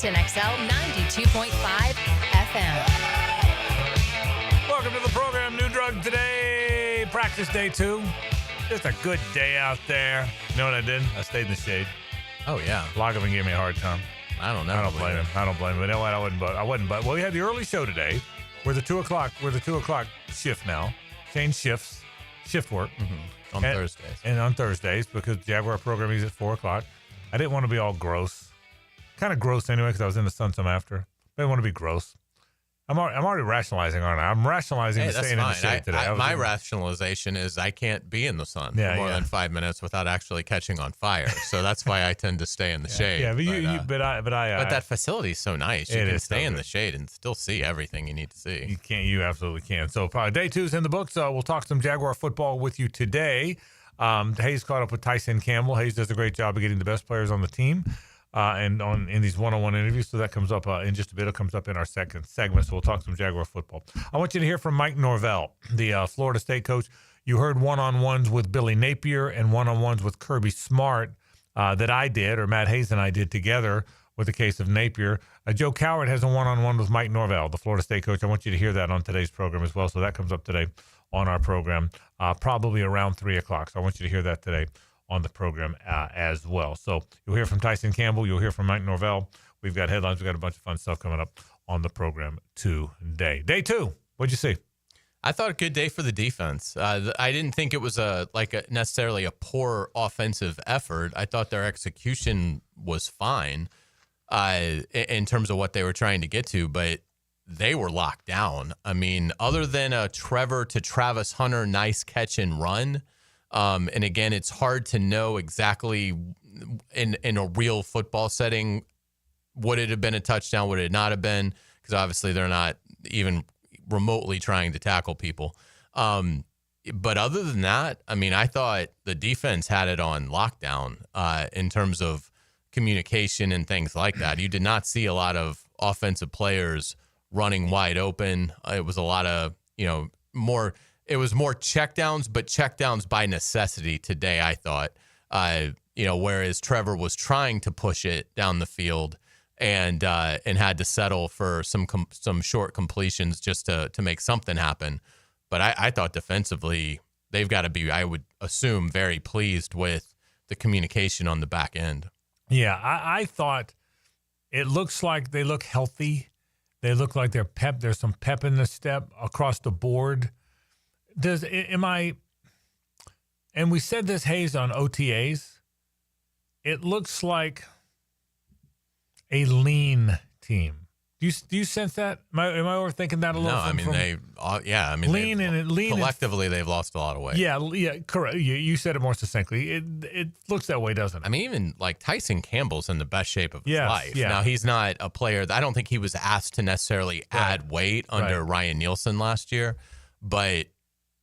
Edmonton XL 92.5 FM. Welcome to the program. New drug today. Practice day 2. Just a good day out there. You know what I did? I stayed in the shade. Oh, yeah. Loggerman gave me a hard time. I don't know. I don't blame him. But you know what? I wouldn't. But well, we had the early show today. We're the 2 o'clock shift now. Change shifts. Shift work. On Thursdays. And on Thursdays, because Jaguar programming is at 4 o'clock. I didn't want to be all gross. Kind of gross anyway, because I was in the sun some after. I didn't want to be gross. I'm already rationalizing, aren't I? I'm rationalizing staying in the shade today. My rationalization is I can't be in the sun for more than 5 minutes without actually catching on fire. So that's why I tend to stay in the shade. Yeah, but that facility is so nice. You can stay in the shade and still see everything you need to see. You absolutely can. So day 2 is in the books. We'll talk some Jaguar football with you today. Hayes caught up with Tyson Campbell. Hayes does a great job of getting the best players on the team. And in these one-on-one interviews, so that comes up in just a bit. It comes up in our second segment, so we'll talk some Jaguar football. I want you to hear from Mike Norvell, the Florida State coach. You heard one-on-ones with Billy Napier and one-on-ones with Kirby Smart that I did, or Matt Hayes and I did together with the case of Napier. Joe Coward has a one-on-one with Mike Norvell, the Florida State coach. I want you to hear that on today's program as well, so that comes up today on our program, probably around 3 o'clock. So I want you to hear that today on the program as well. So you'll hear from Tyson Campbell. You'll hear from Mike Norvell. We've got headlines. We've got a bunch of fun stuff coming up on the program today. Day 2, what'd you see? I thought a good day for the defense. I didn't think it was necessarily a poor offensive effort. I thought their execution was fine in terms of what they were trying to get to, but they were locked down. I mean, other than a Trevor to Travis Hunter nice catch and run, and again, it's hard to know exactly in a real football setting, would it have been a touchdown, would it not have been? Because obviously they're not even remotely trying to tackle people. But other than that, I mean, I thought the defense had it on lockdown in terms of communication and things like that. You did not see a lot of offensive players running wide open. It was a lot of, more. It was more checkdowns, but checkdowns by necessity today, I thought. Whereas Trevor was trying to push it down the field and had to settle for some short completions just to make something happen. But I thought defensively, they've got to be, I would assume, very pleased with the communication on the back end. Yeah, I thought it looks like they look healthy. They look like they're pep. There's some pep in the step across the board. And we said this, Hayes, on OTAs, it looks like a lean team. Do you sense that? Am I overthinking that a little? No, lean collectively, they've lost a lot of weight. Yeah, correct. You said it more succinctly. It looks that way, doesn't it? I mean, even like Tyson Campbell's in the best shape of his life. Yeah. Now, he's not a player I don't think he was asked to necessarily add weight under Ryan Nielsen last year, but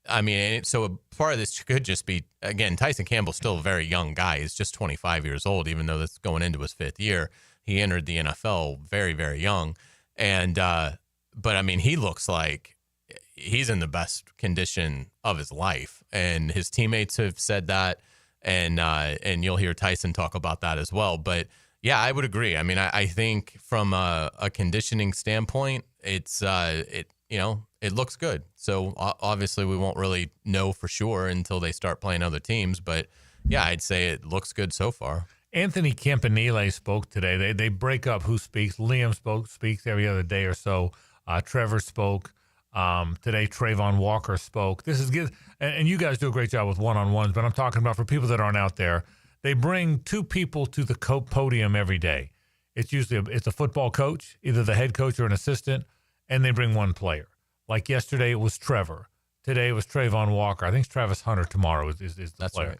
I mean, so part of this could just be, again, Tyson Campbell's still a very young guy. He's just 25 years old, even though that's going into his 5th year. He entered the NFL very, very young. And, but I mean, he looks like he's in the best condition of his life. And his teammates have said that. And you'll hear Tyson talk about that as well. But yeah, I would agree. I mean, I think from a conditioning standpoint, it looks good. So obviously we won't really know for sure until they start playing other teams. But yeah, I'd say it looks good so far. Anthony Campanil spoke today. They break up who speaks. Liam speaks every other day or so. Trevor spoke. Today, Trayvon Walker spoke. This is good. And you guys do a great job with one-on-ones, but I'm talking about for people that aren't out there, they bring 2 people to the podium every day. It's usually a football coach, either the head coach or an assistant, and they bring 1 player. Like yesterday, it was Trevor. Today, it was Trayvon Walker. I think it's Travis Hunter tomorrow is the That's player. Right.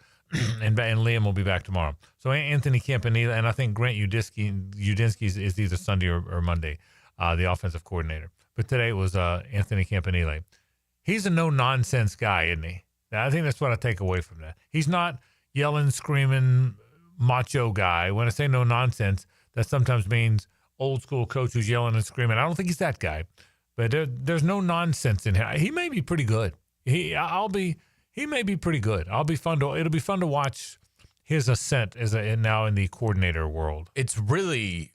and Liam will be back tomorrow. So Anthony Campanil, and I think Grant Udinski is either Sunday or Monday, the offensive coordinator. But today it was Anthony Campanil. He's a no-nonsense guy, isn't he? I think that's what I take away from that. He's not yelling, screaming, macho guy. When I say no-nonsense, that sometimes means old-school coach who's yelling and screaming. I don't think he's that guy. But there's no nonsense in him. He may be pretty good. He may be pretty good. It'll be fun to watch his ascent now in the coordinator world. It's really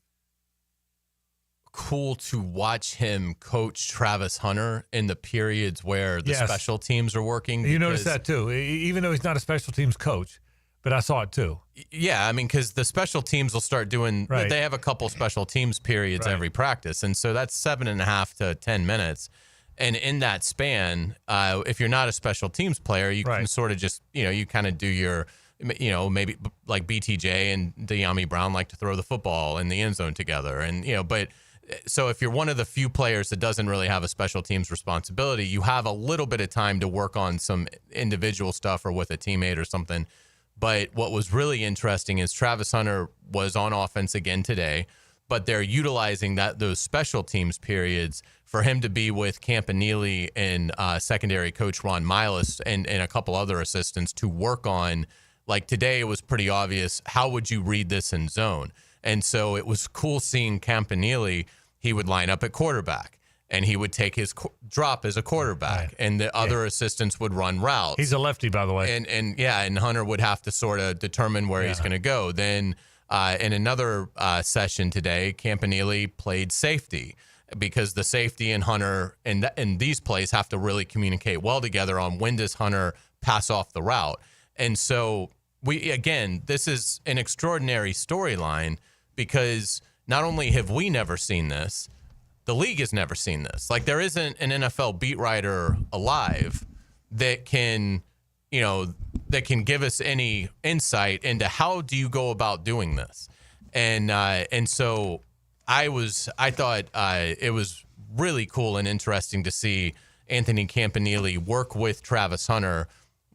cool to watch him coach Travis Hunter in the periods where the special teams are working. You notice that too, even though he's not a special teams coach, but I saw it too. Yeah, I mean, because the special teams will start doing, they have a couple special teams periods every practice. And so that's 7.5 to 10 minutes. And in that span, if you're not a special teams player, you can sort of just, you kind of do your, maybe like BTJ and De'Ami Brown like to throw the football in the end zone together. And, but so if you're one of the few players that doesn't really have a special teams responsibility, you have a little bit of time to work on some individual stuff or with a teammate or something. But what was really interesting is Travis Hunter was on offense again today, but they're utilizing those special teams periods for him to be with Campanil and secondary coach Ron Miles and a couple other assistants to work on, like today it was pretty obvious, how would you read this in zone? And so it was cool seeing Campanil. He would line up at quarterback, and he would take his drop as a quarterback, and the other assistants would run routes. He's a lefty, by the way. And Hunter would have to sort of determine where he's going to go. Then in another session today, Campanil played safety because the safety and Hunter and these plays have to really communicate well together on when does Hunter pass off the route. And so this is an extraordinary storyline because not only have we never seen this, the league has never seen this. Like there isn't an NFL beat writer alive that can give us any insight into how do you go about doing this. And so I thought it was really cool and interesting to see Anthony Campanil work with Travis Hunter,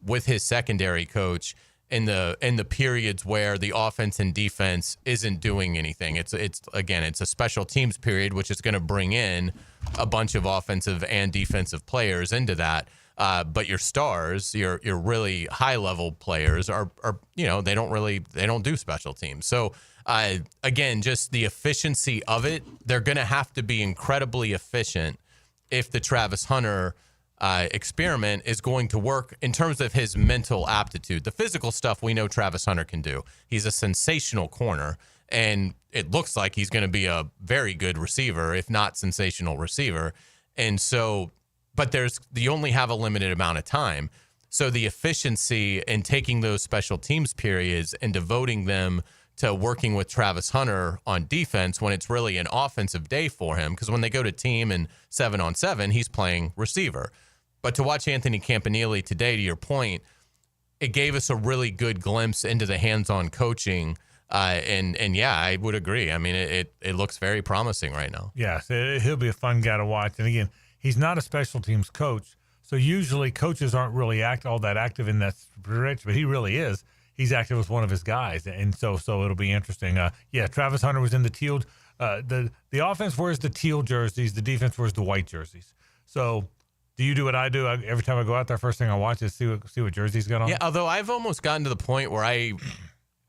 with his secondary coach, in the periods where the offense and defense isn't doing anything. It's a special teams period, which is going to bring in a bunch of offensive and defensive players into that. But your stars, your really high level players are they don't do special teams. So again, just the efficiency of it, they're going to have to be incredibly efficient if the Travis Hunter experiment is going to work in terms of his mental aptitude. The physical stuff we know Travis Hunter can do. He's a sensational corner, and it looks like he's going to be a very good receiver, if not sensational receiver. And so, but you only have a limited amount of time. So the efficiency in taking those special teams periods and devoting them to working with Travis Hunter on defense when it's really an offensive day for him, because when they go to team and 7-on-7, he's playing receiver. But to watch Anthony Campanil today, to your point, it gave us a really good glimpse into the hands-on coaching. And yeah, I would agree. I mean, it looks very promising right now. Yes, he'll be a fun guy to watch. And again, he's not a special teams coach, so usually coaches aren't really all that active in that stretch, but he really is. He's active with one of his guys, and so it'll be interesting. Travis Hunter was in the teal. The offense wears the teal jerseys. The defense wears the white jerseys. So do you do what I do? Every time I go out there, first thing I watch is see what jersey he's got on. Yeah, although I've almost gotten to the point where I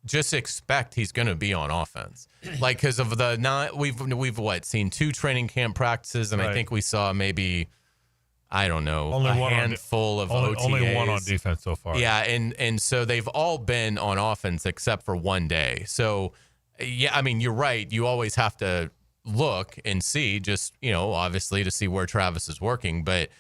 just expect he's going to be on offense, like because of we've seen 2 training camp practices, and I think we saw maybe, I don't know, only a handful of OTAs. Only one on defense so far. Yeah, and so they've all been on offense except for one day. So, yeah, I mean, you're right. You always have to look and see, just, obviously to see where Travis is working. But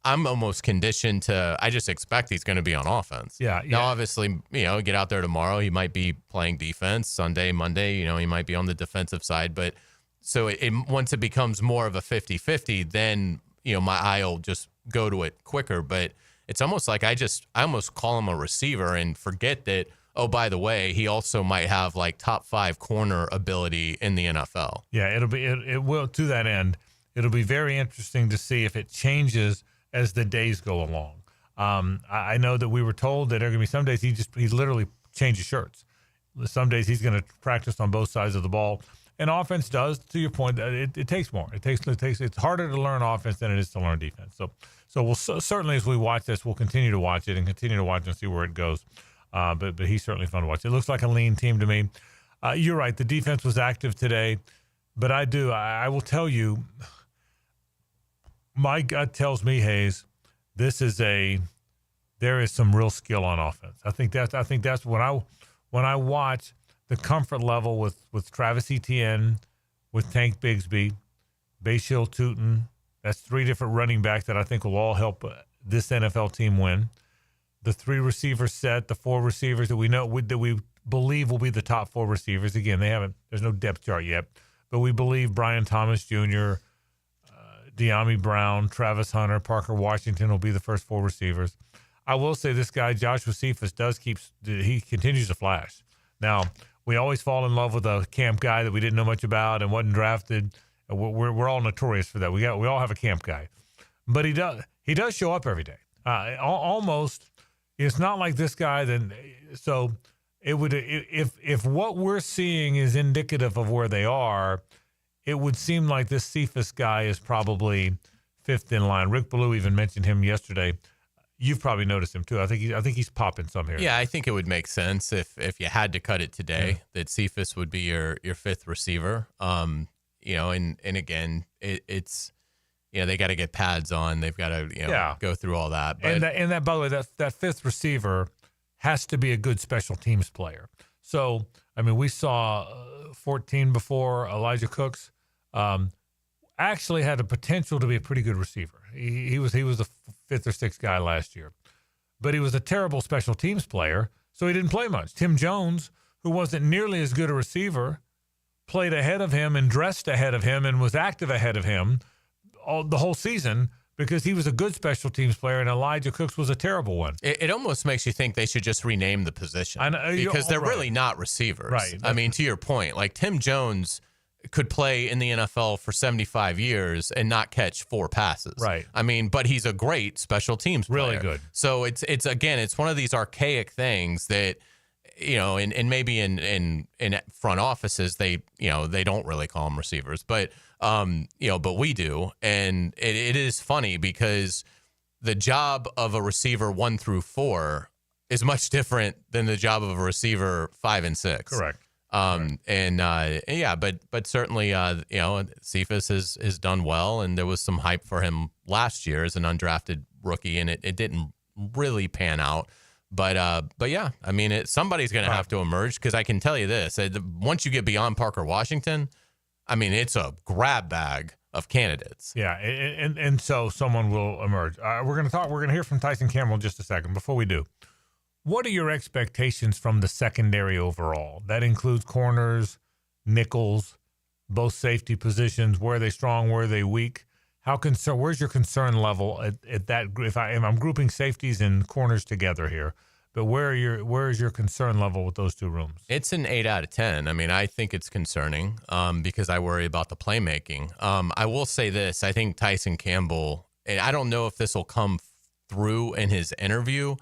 I'm almost conditioned to, I just expect he's going to be on offense. Yeah. Now, obviously, get out there tomorrow. He might be playing defense. Sunday, Monday, he might be on the defensive side. But so once it becomes more of a 50-50, then my eye will just go to it quicker. But it's almost like I almost call him a receiver and forget that, oh, by the way, he also might have like top 5 corner ability in the NFL. Yeah, it will, to that end, it'll be very interesting to see if it changes as the days go along. I know that we were told that there are going to be some days he literally changes shirts. Some days he's going to practice on both sides of the ball. And offense does, to your point, it takes more. It's harder to learn offense than it is to learn defense. So we'll certainly, as we watch this, we'll continue to watch it and see where it goes. But he's certainly fun to watch. It looks like a lean team to me. You're right. The defense was active today, but I will tell you, my gut tells me, Hayes, there is some real skill on offense. I think that's when I watch the comfort level with Travis Etienne, with Tank Bigsby, Bayshil Tootin. That's 3 different running backs that I think will all help this NFL team win. The 3 receiver set, the 4 receivers that we believe will be the top 4 receivers. Again, there's no depth chart yet, but we believe Brian Thomas Jr., De'Ami Brown, Travis Hunter, Parker Washington will be the first 4 receivers. I will say this guy, Joshua Cephas, he continues to flash. Now, we always fall in love with a camp guy that we didn't know much about and wasn't drafted. We're all notorious for that. We all have a camp guy, but he does show up every day. Almost, it's not like this guy. So it would if what we're seeing is indicative of where they are, it would seem like this Cephas guy is probably 5th in line. Rick Ballou even mentioned him yesterday. You've probably noticed him too. I think he's popping some here. Yeah, I think it would make sense if you had to cut it today that Cephas would be your 5th receiver. And again, it's they got to get pads on. They've got to go through all that. But, and that by the way, that 5th receiver has to be a good special teams player. So I mean, we saw 14 before Elijah Cooks. Actually had the potential to be a pretty good receiver. He was the 5th or 6th guy last year, but he was a terrible special teams player, so he didn't play much. Tim Jones, who wasn't nearly as good a receiver, played ahead of him and dressed ahead of him and was active ahead of him the whole season because he was a good special teams player and Elijah Cooks was a terrible one. It almost makes you think they should just rename the position because they're really not receivers. Right. I mean, to your point, like Tim Jones could play in the NFL for 75 years and not catch 4 passes. Right. I mean, but he's a great special teams player. Really good. So it's one of these archaic things that, and maybe in front offices, they don't really call them receivers, but we do. And it is funny because the job of a receiver 1 through 4 is much different than the job of a receiver 5 and 6. Correct. But certainly, Cephas has done well, and there was some hype for him last year as an undrafted rookie, and it didn't really pan out. But yeah, I mean, somebody's going to have to emerge because I can tell you this: once you get beyond Parker Washington, I mean, it's a grab bag of candidates. Yeah, and so someone will emerge. We're going to hear from Tyson Campbell in just a second. Before we do, what are your expectations from the secondary overall? That includes corners, nickels, both safety positions. Where are they strong? Where are they weak? Where's your concern level at that? I'm grouping safeties and corners together here, but where is your concern level with those 2 rooms? It's an 8 out of 10. I mean, I think it's concerning because I worry about the playmaking. I will say this: I think Tyson Campbell, and I don't know if this will come through in his interview.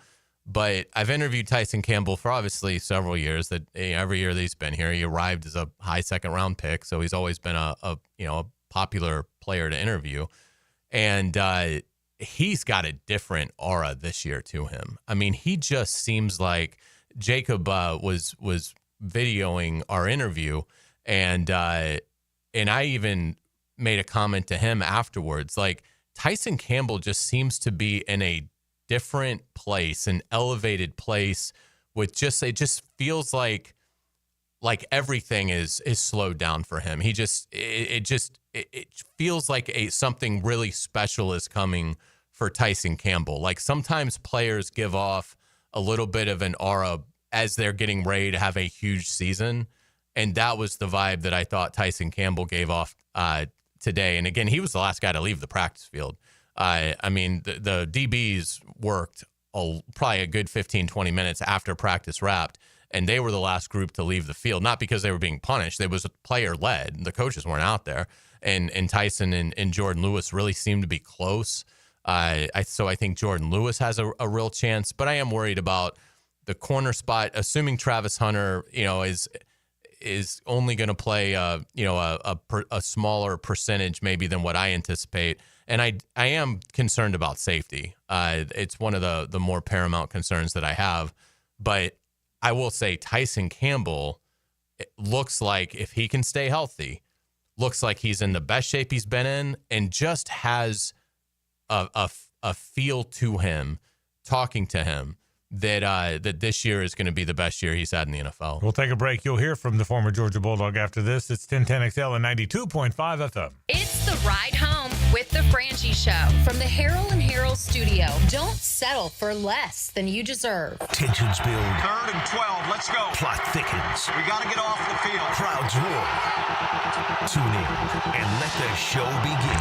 But I've interviewed Tyson Campbell for obviously several years. That every year that he's been here, he arrived as a high 2nd-round pick, so he's always been a popular player to interview. And he's got a different aura this year to him. I mean, he just seems like Jacob was videoing our interview, and I even made a comment to him afterwards. Like, Tyson Campbell just seems to be in a different place, an elevated place with it just feels like everything is slowed down for him. It feels like something really special is coming for Tyson Campbell. Like sometimes players give off a little bit of an aura as they're getting ready to have a huge season. And that was the vibe that I thought Tyson Campbell gave off today. And again, he was the last guy to leave the practice field. I mean, the DBs worked probably a good 15, 20 minutes after practice wrapped, and they were the last group to leave the field, not because they were being punished. It was player-led. The coaches weren't out there. And Tyson and Jordan Lewis really seemed to be close. So I think Jordan Lewis has a real chance, but I am worried about the corner spot, assuming Travis Hunter, is only going to play, a smaller percentage maybe than what I anticipate. And I am concerned about safety. It's one of the more paramount concerns that I have. But I will say Tyson Campbell, it looks like if he can stay healthy, looks like he's in the best shape he's been in and just has a feel to him, talking to him, that this year is going to be the best year he's had in the NFL. We'll take a break. You'll hear from the former Georgia Bulldog after this. It's 1010XL and 92.5 FM. It's the ride home with the Frangie Show from the Harold and Harold studio. Don't settle for less than you deserve. Tensions build. 3rd and 12. Let's go. Plot thickens. We got to get off the field. Crowds roar. Tune in and let the show begin.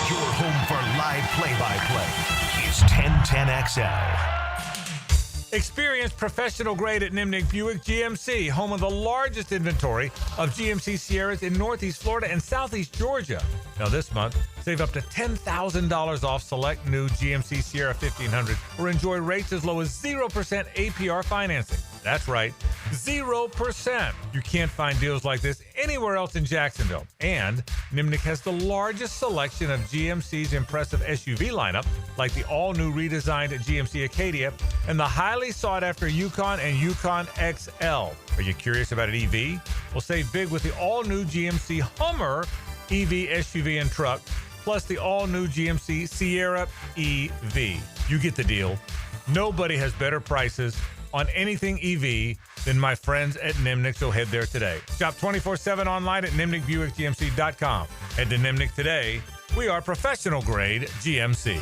Your home for live play-by-play is 1010XL. Experience professional grade at Nimnik Buick GMC, home of the largest inventory of GMC Sierras in Northeast Florida and Southeast Georgia. Now this month, save up to $10,000 off select new GMC Sierra 1500 or enjoy rates as low as 0% APR financing. That's right, 0%. You can't find deals like this anywhere else in Jacksonville. And Nimnik has the largest selection of GMC's impressive SUV lineup, like the all-new redesigned GMC Acadia and the highly sought-after Yukon and Yukon XL. Are you curious about an EV? Well, save big with the all-new GMC Hummer EV SUV and truck, plus the all-new GMC Sierra EV. You get the deal. Nobody has better prices on anything EV than my friends at Nimnik, so head there today. Shop 24/7 online at NimnikBuickGMC.com. Head to Nimnik today. We are professional grade GMC.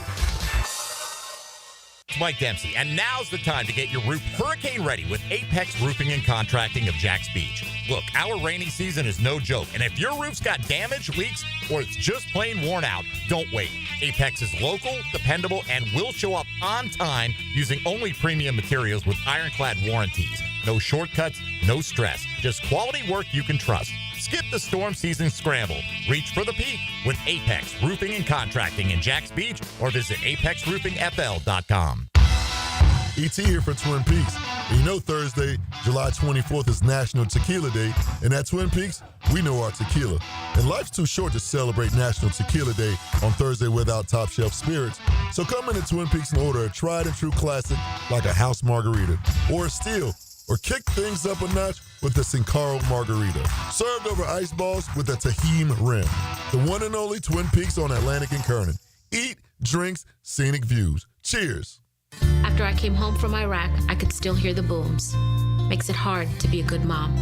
It's Mike Dempsey, and now's the time to get your roof hurricane ready with Apex Roofing and Contracting of Jax Beach. Look, our rainy season is no joke, and if your roof's got damage, leaks, or it's just plain worn out, don't wait. Apex is local, dependable, and will show up on time using only premium materials with ironclad warranties. No shortcuts, no stress, just quality work you can trust. Skip the storm season scramble. Reach for the peak with Apex Roofing and Contracting in Jax Beach or visit apexroofingfl.com. E.T. here for Twin Peaks. And you know Thursday, July 24th is National Tequila Day, and at Twin Peaks, we know our tequila. And life's too short to celebrate National Tequila Day on Thursday without top shelf spirits. So come into Twin Peaks and order a tried and true classic like a house margarita or a still, or kick things up a notch with the Sin Carlo Margarita, served over ice balls with a Tahim rim. The one and only Twin Peaks on Atlantic and Kernan. Eat, drinks, scenic views. Cheers. After I came home from Iraq, I could still hear the booms. Makes it hard to be a good mom.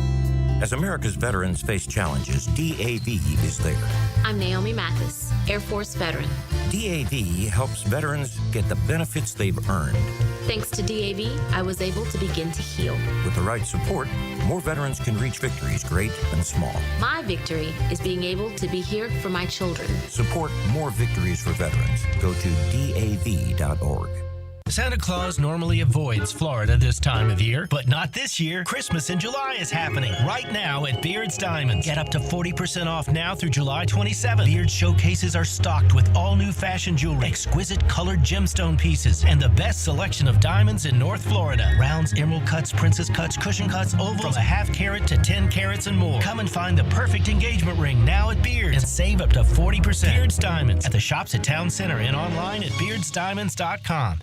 As America's veterans face challenges, DAV is there. I'm Naomi Mathis, Air Force veteran. DAV helps veterans get the benefits they've earned. Thanks to DAV, I was able to begin to heal. With the right support, more veterans can reach victories great and small. My victory is being able to be here for my children. Support more victories for veterans. Go to DAV.org. Santa Claus normally avoids Florida this time of year, but not this year. Christmas in July is happening right now at Beard's Diamonds. Get up to 40% off now through July 27th. Beard's showcases are stocked with all new fashion jewelry, exquisite colored gemstone pieces, and the best selection of diamonds in North Florida. Rounds, emerald cuts, princess cuts, cushion cuts, ovals, from a half carat to 10 carats and more. Come and find the perfect engagement ring now at Beard's and save up to 40%. Beard's Diamonds at the shops at Town Center and online at beardsdiamonds.com.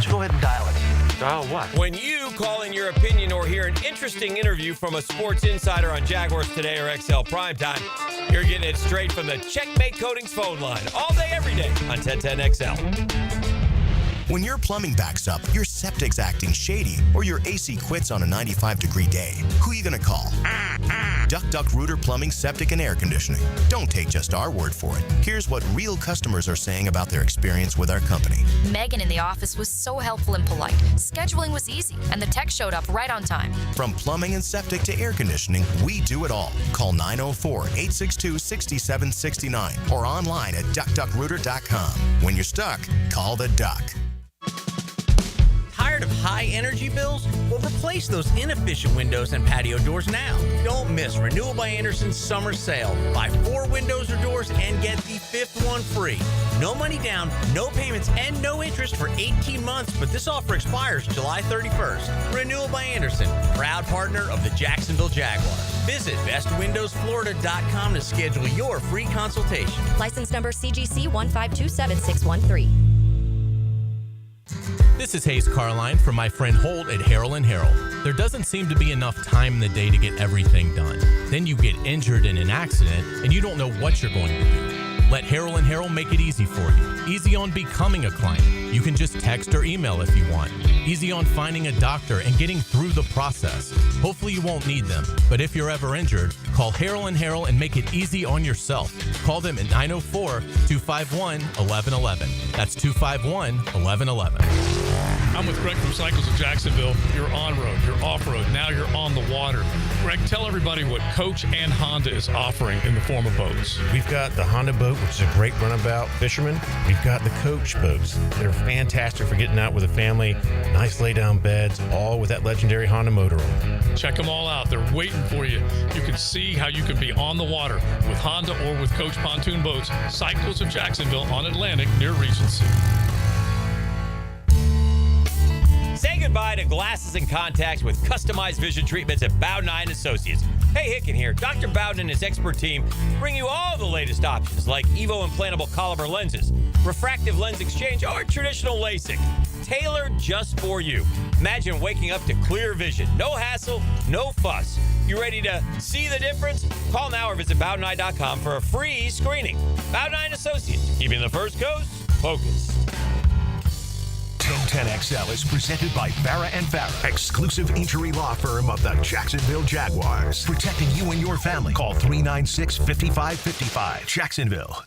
Go ahead and dial it. Dial what? When you call in your opinion or hear an interesting interview from a sports insider on Jaguars Today or XL Primetime, you're getting it straight from the Checkmate Coatings phone line all day, every day on 1010XL. When your plumbing backs up, your septic's acting shady, or your AC quits on a 95-degree day, who are you going to call? Duck Rooter Plumbing, Septic, and Air Conditioning. Don't take just our word for it. Here's what real customers are saying about their experience with our company. Megan in the office was so helpful and polite. Scheduling was easy, and the tech showed up right on time. From plumbing and septic to air conditioning, we do it all. Call 904-862-6769 or online at duckduckrooter.com. When you're stuck, call the Duck. Tired of high energy bills? Well, replace those inefficient windows and patio doors now. Don't miss Renewal by Anderson's summer sale. Buy 4 windows or doors and get the 5th one free. No money down, no payments, and no interest for 18 months, but this offer expires July 31st. Renewal by Anderson, proud partner of the Jacksonville Jaguars. Visit bestwindowsflorida.com to schedule your free consultation. License number CGC 1527613. This is Hayes Carline from my friend Holt at Harold & Harold. There doesn't seem to be enough time in the day to get everything done. Then you get injured in an accident and you don't know what you're going to do. Let Harrell & Harrell make it easy for you. Easy on becoming a client. You can just text or email if you want. Easy on finding a doctor and getting through the process. Hopefully you won't need them, but if you're ever injured, call Harrell & Harrell and make it easy on yourself. Call them at 904-251-1111. That's 251-1111. I'm with Greg from Cycles of Jacksonville. You're on-road, you're off-road, now you're on the water. Greg, tell everybody what Coach and Honda is offering in the form of boats. We've got the Honda boat, which is a great runabout fisherman. We've got the Coach boats. They're fantastic for getting out with a family. Nice lay-down beds, all with that legendary Honda motor on. Check them all out. They're waiting for you. You can see how you can be on the water with Honda or with Coach Pontoon Boats. Cycles of Jacksonville on Atlantic near Regency. Say goodbye to glasses and contacts with customized vision treatments at Bowden & Associates. Hey, Hicken here. Dr. Bowden and his expert team bring you all the latest options like Evo implantable Collamer lenses, refractive lens exchange, or traditional LASIK. Tailored just for you. Imagine waking up to clear vision. No hassle, no fuss. You ready to see the difference? Call now or visit BowdenEye.com for a free screening. Bowden & Associates, keeping the first coast focused. 1010XL is presented by Farah & Farah, exclusive injury law firm of the Jacksonville Jaguars. Protecting you and your family. Call 396-5555. Jacksonville.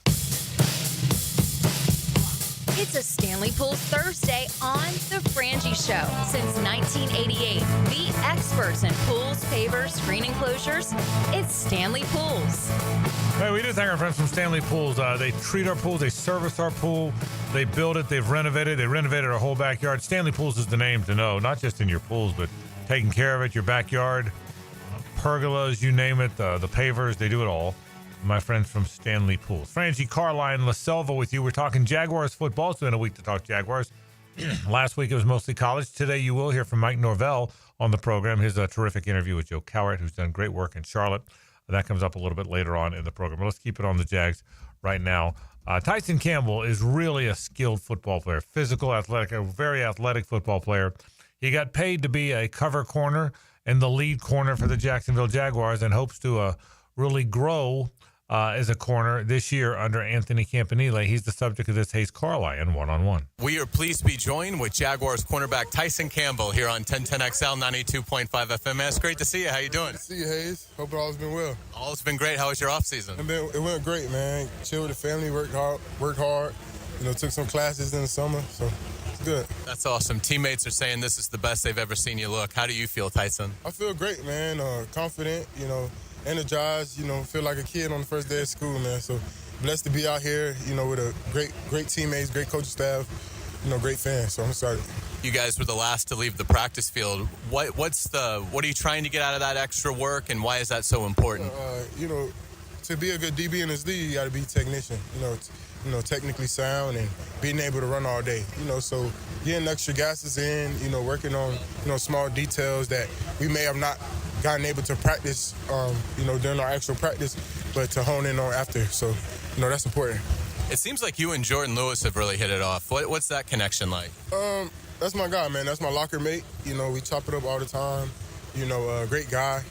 It's a Stanley Pools Thursday on The Frangie Show. Since 1988, the experts in pools, pavers, screen enclosures, it's Stanley Pools. Hey, we do thank our friends from Stanley Pools. They treat our pools, they service our pool, they build it, they've renovated, our whole backyard. Stanley Pools is the name to know, not just in your pools, but taking care of it, your backyard, pergolas, you name it, the pavers, they do it all. My friends from Stanley Pools. Frangie, Carline, La Selva with you. We're talking Jaguars football. It's been a week to talk Jaguars. Last week it was mostly college. Today you will hear from Mike Norvell on the program. His terrific interview with Joe Cowart, who's done great work in Charlotte. That comes up a little bit later on in the program. But let's keep it on the Jags right now. Tyson Campbell is really a skilled football player, physical, athletic, a very athletic football player. He got paid to be a cover corner and the lead corner for the Jacksonville Jaguars and hopes to really grow as a corner this year under Anthony Campanil. He's the subject of this Hayes Carline one-on-one. We are pleased to be joined with Jaguars cornerback Tyson Campbell here on 1010XL 92.5 FM. Man, it's great to see you. How you doing? Good to see you, Hayes. Hope it all's been well. All's been great. How was your offseason? It went great, man. Chilled with the family, worked hard. Took some classes in the summer, so it's good. That's awesome. Teammates are saying this is the best they've ever seen you look. How do you feel, Tyson? I feel great, man. Confident, energized, feel like a kid on the first day of school, man. So blessed to be out here, with a great teammates, great coaching staff, great fans. So I'm excited. You guys were the last to leave the practice field. What are you trying to get out of that extra work, and why is that so important? To be a good DB in this league, you got to be a technician. Technically sound and being able to run all day. So getting extra gases in, working on, small details that we may have not gotten able to practice, during our actual practice, but to hone in on after. So, that's important. It seems like you and Jordan Lewis have really hit it off. What's that connection like? That's my guy, man. That's my locker mate. We chop it up all the time. Great guy.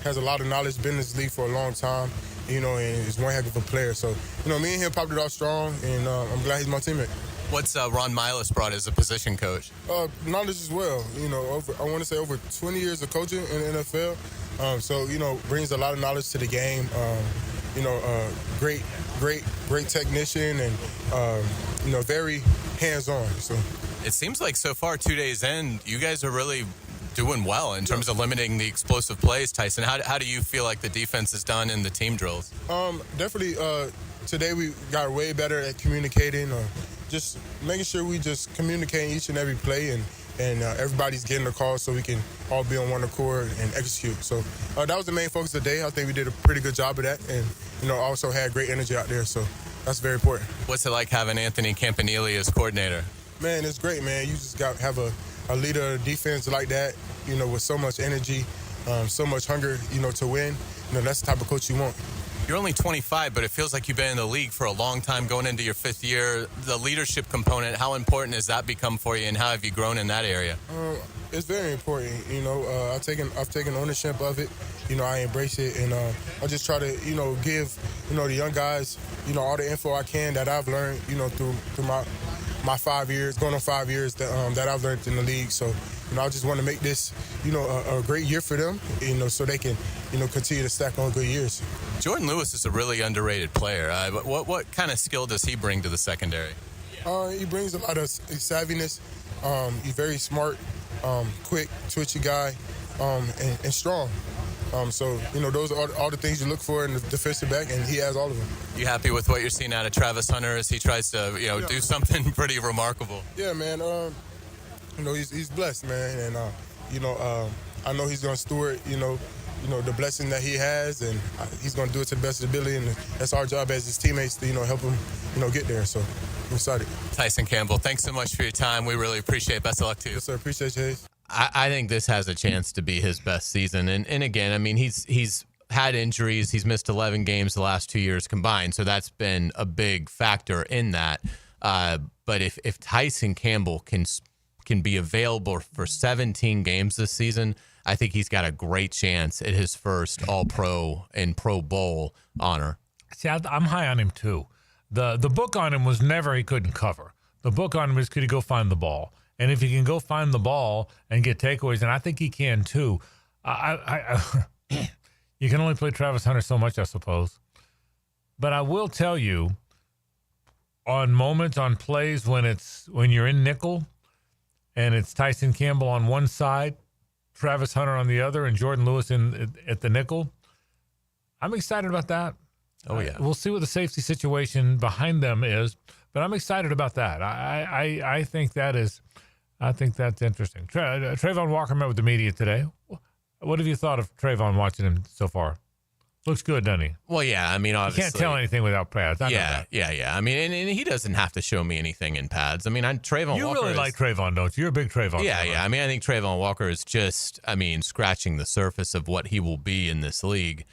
Has a lot of knowledge, been in this league for a long time, and is one heck of a player. So, me and him popped it off strong, and I'm glad he's my teammate. What's Ron Miles brought as a position coach? Knowledge as well. I want to say over 20 years of coaching in the NFL. So, brings a lot of knowledge to the game. Great technician and, very hands-on. So it seems like so far 2 days in, you guys are really doing well in terms of limiting the explosive plays, Tyson. How do you feel like the defense is done in the team drills? Definitely today we got way better at communicating, just making sure we just communicate each and every play and everybody's getting the call so we can all be on one accord and execute. So that was the main focus of the day. I think we did a pretty good job of that and, also had great energy out there. So that's very important. What's it like having Anthony Campanil as coordinator? Man, it's great, man. You just got to have a leader of defense like that, with so much energy, so much hunger, to win. That's the type of coach you want. You're only 25, but it feels like you've been in the league for a long time, going into your fifth year. The leadership component, how important has that become for you, and how have you grown in that area? It's very important. I've taken ownership of it. I embrace it, and I just try to, give, the young guys, all the info I can that I've learned, through my 5 years, going on 5 years that I've learned in the league. So, I just want to make this, a great year for them, so they can, continue to stack on good years. Jordan Lewis is a really underrated player. But what kind of skill does he bring to the secondary? He brings a lot of savviness. He's very smart, quick, twitchy guy, and strong. So, those are all the things you look for in the defensive back, and he has all of them. You happy with what you're seeing out of Travis Hunter as he tries to, do something pretty remarkable? Yeah, man. He's blessed, man, and I know he's going to steward, the blessing that he has, and he's going to do it to the best of his ability, and that's our job as his teammates to, help him, get there. So I'm excited. Tyson Campbell, thanks so much for your time. We really appreciate it. Best of luck to you. Yes, sir. Appreciate you, Hayes. I think this has a chance to be his best season. And again, I mean, he's had injuries. He's missed 11 games the last 2 years combined. So that's been a big factor in that. But if Tyson Campbell can be available for 17 games this season, I think he's got a great chance at his first All-Pro and Pro Bowl honor. See, I'm high on him too. The book on him was never he couldn't cover. The book on him is could he go find the ball. And if he can go find the ball and get takeaways, and I think he can too, you can only play Travis Hunter so much, I suppose. But I will tell you, on moments, on plays when you're in nickel, and it's Tyson Campbell on one side, Travis Hunter on the other, and Jordan Lewis at the nickel, I'm excited about that. Oh yeah, we'll see what the safety situation behind them is, but I'm excited about that. I think that is. I think that's interesting. Trayvon Walker met with the media today. What have you thought of Trayvon watching him so far? Looks good, doesn't he? Well, yeah. I mean, obviously. You can't tell anything without pads. Yeah. I mean, and he doesn't have to show me anything in pads. I mean, Trayvon Walker. You really like Trayvon, don't you? You're a big Trayvon. Yeah, fan, yeah. I mean, I think Trayvon Walker is just, scratching the surface of what he will be in this league.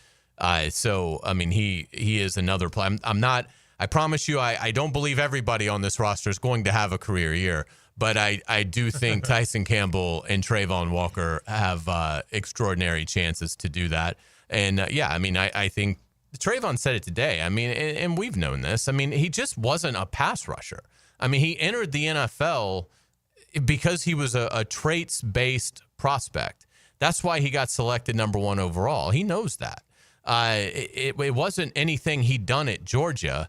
So, I mean, he is another player. I promise you, I don't believe everybody on this roster is going to have a career year. But I do think Tyson Campbell and Trayvon Walker have extraordinary chances to do that. And, I think Trayvon said it today. I mean, and we've known this. I mean, he just wasn't a pass rusher. I mean, he entered the NFL because he was a traits-based prospect. That's why he got selected number 1 overall. He knows that. It wasn't anything he'd done at Georgia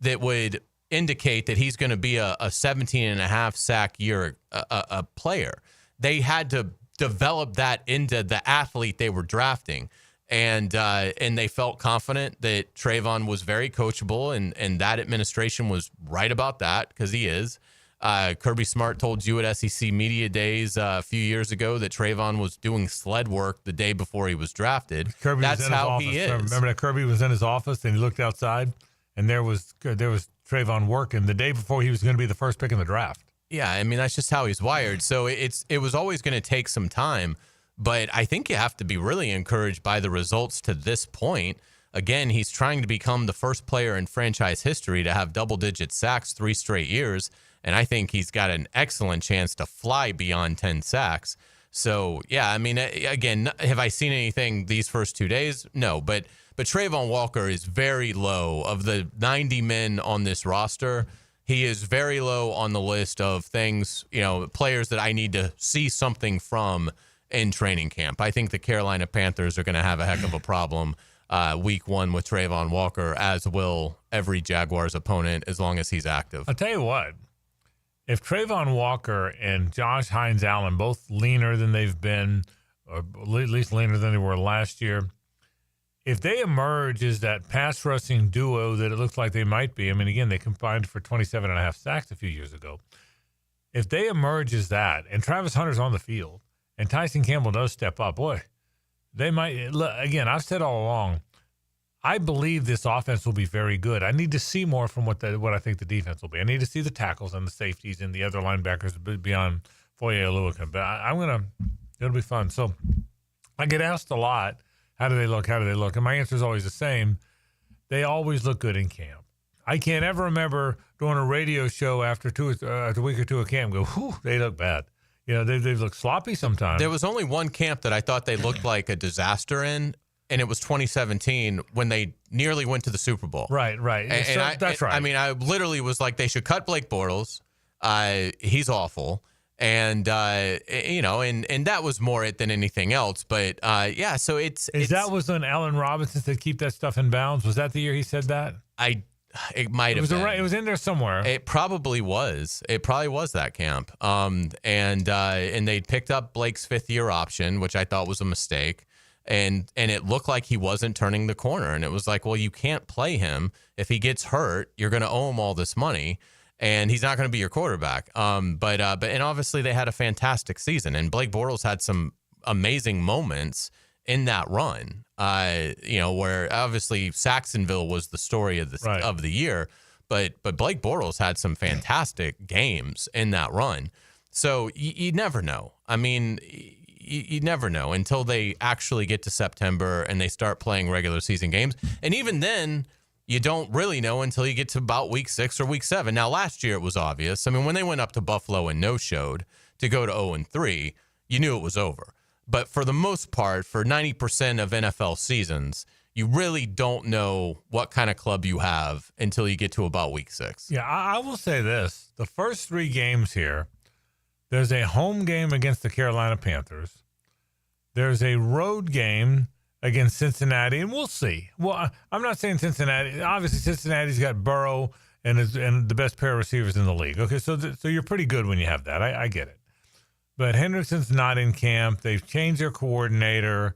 that would indicate that he's going to be a 17.5 sack year a player. They had to develop that into the athlete they were drafting, and they felt confident that Trayvon was very coachable, and that administration was right about that because he is. Kirby Smart told you at SEC Media Days a few years ago that Trayvon was doing sled work the day before he was drafted. That's how he is. Remember that Kirby was in his office and he looked outside, and there was Trayvon working the day before he was going to be the first pick in the draft. Yeah, I mean, that's just how he's wired. So it was always going to take some time, but I think you have to be really encouraged by the results to this point. Again, he's trying to become the first player in franchise history to have double-digit sacks 3 straight years, and I think he's got an excellent chance to fly beyond 10 sacks. So, yeah, I mean, again, have I seen anything these first 2 days? No, but Trayvon Walker is very low. Of the 90 men on this roster, he is very low on the list of things, players that I need to see something from in training camp. I think the Carolina Panthers are going to have a heck of a problem week 1 with Trayvon Walker, as will every Jaguars opponent as long as he's active. I'll tell you what. If Trayvon Walker and Josh Hines-Allen, both leaner than they've been, or at least leaner than they were last year, if they emerge as that pass rushing duo that it looks like they might be, I mean, again, they combined for 27.5 sacks a few years ago. If they emerge as that, and Travis Hunter's on the field, and Tyson Campbell does step up, boy, they might. Look, again, I've said all along, I believe this offense will be very good. I need to see more from what I think the defense will be. I need to see the tackles and the safeties and the other linebackers beyond Foye Oluokun. But it'll be fun. So I get asked a lot, how do they look? How do they look? And my answer is always the same. They always look good in camp. I can't ever remember doing a radio show after a week or two of camp and go, whew, they look bad. They look sloppy sometimes. There was only one camp that I thought they looked like a disaster in, and it was 2017 when they nearly went to the Super Bowl. Right. That's right. I mean, I literally was like, they should cut Blake Bortles. He's awful. And, and that was more it than anything else. But, so that was when Allen Robinson said keep that stuff in bounds? Was that the year he said that? It might have been. It was in there somewhere. It probably was. It probably was that camp. And they picked up Blake's 5th-year option, which I thought was a mistake. And it looked like he wasn't turning the corner. And it was like, well, you can't play him. If he gets hurt, you're going to owe him all this money. And he's not going to be your quarterback. But obviously they had a fantastic season. And Blake Bortles had some amazing moments in that run. Where obviously Saxonville was the story of the year, but Blake Bortles had some fantastic games in that run. So you never know. I mean, you never know until they actually get to September and they start playing regular season games. And even then, you don't really know until you get to about week 6 or week 7. Now, last year it was obvious. I mean, when they went up to Buffalo and no-showed to go to 0-3, you knew it was over. But for the most part, for 90% of NFL seasons, you really don't know what kind of club you have until you get to about week 6. Yeah, I will say this. The first 3 games here, there's a home game against the Carolina Panthers. There's a road game against Cincinnati, and we'll see. Well, I'm not saying Cincinnati. Obviously, Cincinnati's got Burrow and the best pair of receivers in the league. Okay, so you're pretty good when you have that. I get it. But Hendrickson's not in camp. They've changed their coordinator.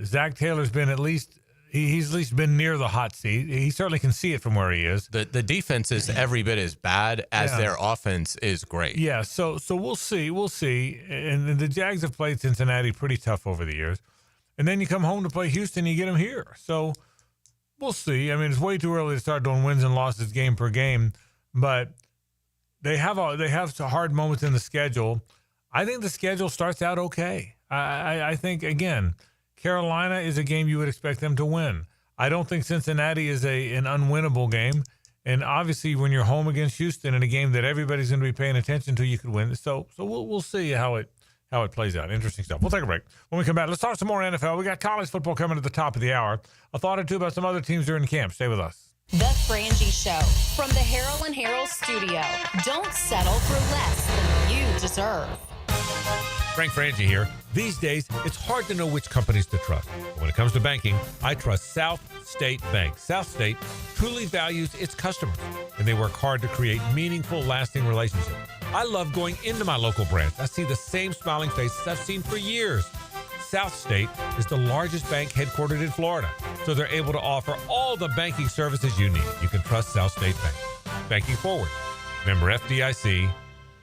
Zach Taylor's been he's at least been near the hot seat. He certainly can see it from where he is. The defense is every bit as bad as their offense is great. Yeah, so we'll see. We'll see. And the Jags have played Cincinnati pretty tough over the years. And then you come home to play Houston, you get them here. So we'll see. I mean, it's way too early to start doing wins and losses game per game. But they have some hard moments in the schedule. I think the schedule starts out okay. I think, again, Carolina is a game you would expect them to win. I don't think Cincinnati is an unwinnable game. And obviously, when you're home against Houston in a game that everybody's going to be paying attention to, you could win. So we'll see how it plays out. Interesting stuff. We'll take a break. When we come back, let's talk some more NFL. We got college football coming at the top of the hour. A thought or two about some other teams during camp. Stay with us. The Frangie Show from the Harrell and Harrell studio. Don't settle for less than you deserve. Frank Frangie here. These days, it's hard to know which companies to trust. But when it comes to banking, I trust South State Bank. South State truly values its customers, and they work hard to create meaningful, lasting relationships. I love going into my local branch. I see the same smiling faces I've seen for years. South State is the largest bank headquartered in Florida, so they're able to offer all the banking services you need. You can trust South State Bank. Banking forward. Member FDIC.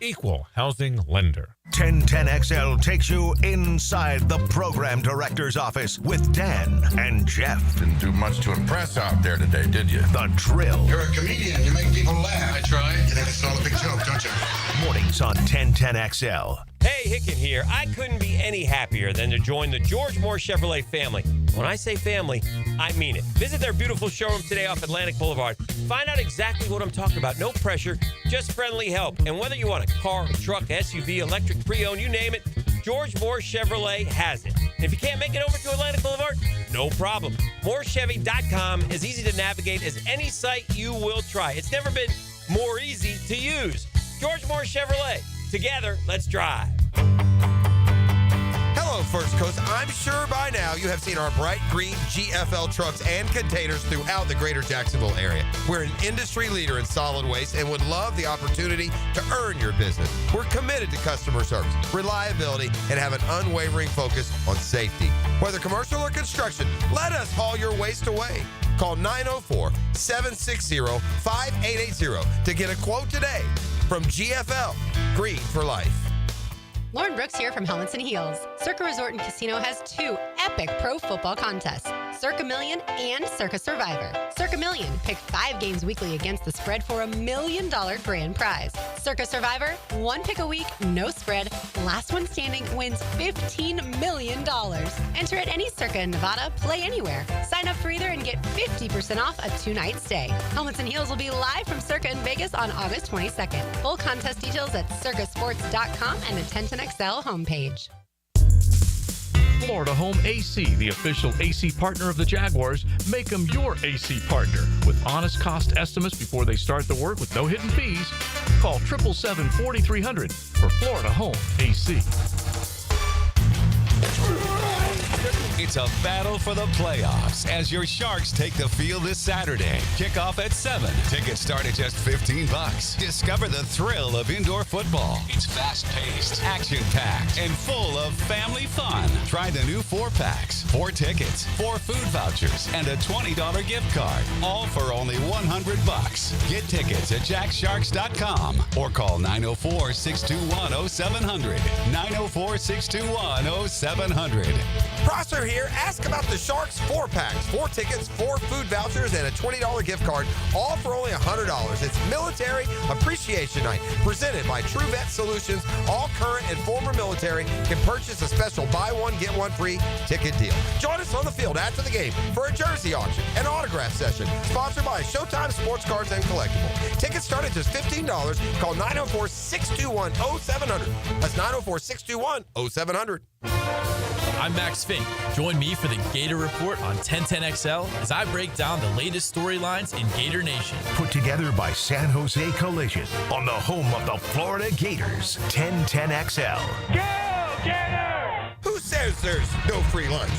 Equal housing lender. 1010XL takes you inside the program director's office with Dan and Jeff. Didn't do much to impress out there today, did you? The Drill. You're a comedian. You make people laugh. I try. You think it's all a big joke, don't you? Mornings on 1010XL. Hey, Hicken here. I couldn't be any happier than to join the George Moore Chevrolet family. When I say family, I mean it. Visit their beautiful showroom today off Atlantic Boulevard. Find out exactly what I'm talking about. No pressure, just friendly help. And whether you want a car, a truck, SUV, electric, pre-owned, you name it, George Moore Chevrolet has it. And if you can't make it over to Atlantic Boulevard, no problem. MooreChevy.com is easy to navigate as any site you will try. It's never been more easy to use. George Moore Chevrolet. Together, let's drive. Hello, First Coast. I'm sure by now you have seen our bright green GFL trucks and containers throughout the greater Jacksonville area. We're an industry leader in solid waste and would love the opportunity to earn your business. We're committed to customer service, reliability, and have an unwavering focus on safety. Whether commercial or construction, let us haul your waste away. Call 904-760-5880 to get a quote today. From GFL, Green for Life. Lauren Brooks here from Helmets and Heels. Circa Resort and Casino has 2 epic pro football contests, Circa Million and Circa Survivor. Circa Million, pick 5 games weekly against the spread for $1 million grand prize. Circa Survivor, 1 pick a week, no spread. Last one standing wins $15 million. Enter at any Circa in Nevada, play anywhere. Sign up for either and get 50% off a 2-night stay. Helmets and Heels will be live from Circa in Vegas on August 22nd. Full contest details at circasports.com and the 1010XL homepage. Florida Home AC, the official AC partner of the Jaguars. Make them your AC partner with honest cost estimates before they start the work with no hidden fees. Call 777-4300 for Florida Home AC. It's a battle for the playoffs as your Sharks take the field this Saturday. Kickoff at 7. Tickets start at just $15. Discover the thrill of indoor football. It's fast-paced, action-packed, and full of family fun. Try the new 4-packs, 4 tickets, 4 food vouchers, and a $20 gift card. All for only $100. Get tickets at jacksharks.com or call 904-621-0700. 904-621-0700. Prosser here. Ask about the Sharks 4-packs, 4 tickets, 4 food vouchers, and a $20 gift card, all for only $100. It's Military Appreciation Night, presented by True Vet Solutions. All current and former military can purchase a special buy one, get one free ticket deal. Join us on the field after the game for a jersey auction, an autograph session, sponsored by Showtime Sports Cards and Collectible. Tickets start at just $15. Call 904-621-0700. That's 904-621-0700. I'm Max Fink. Join me for the Gator Report on 1010XL as I break down the latest storylines in Gator Nation. Put together by San Jose Collision on the home of the Florida Gators, 1010XL. Go, Gator! Who says there's no free lunch?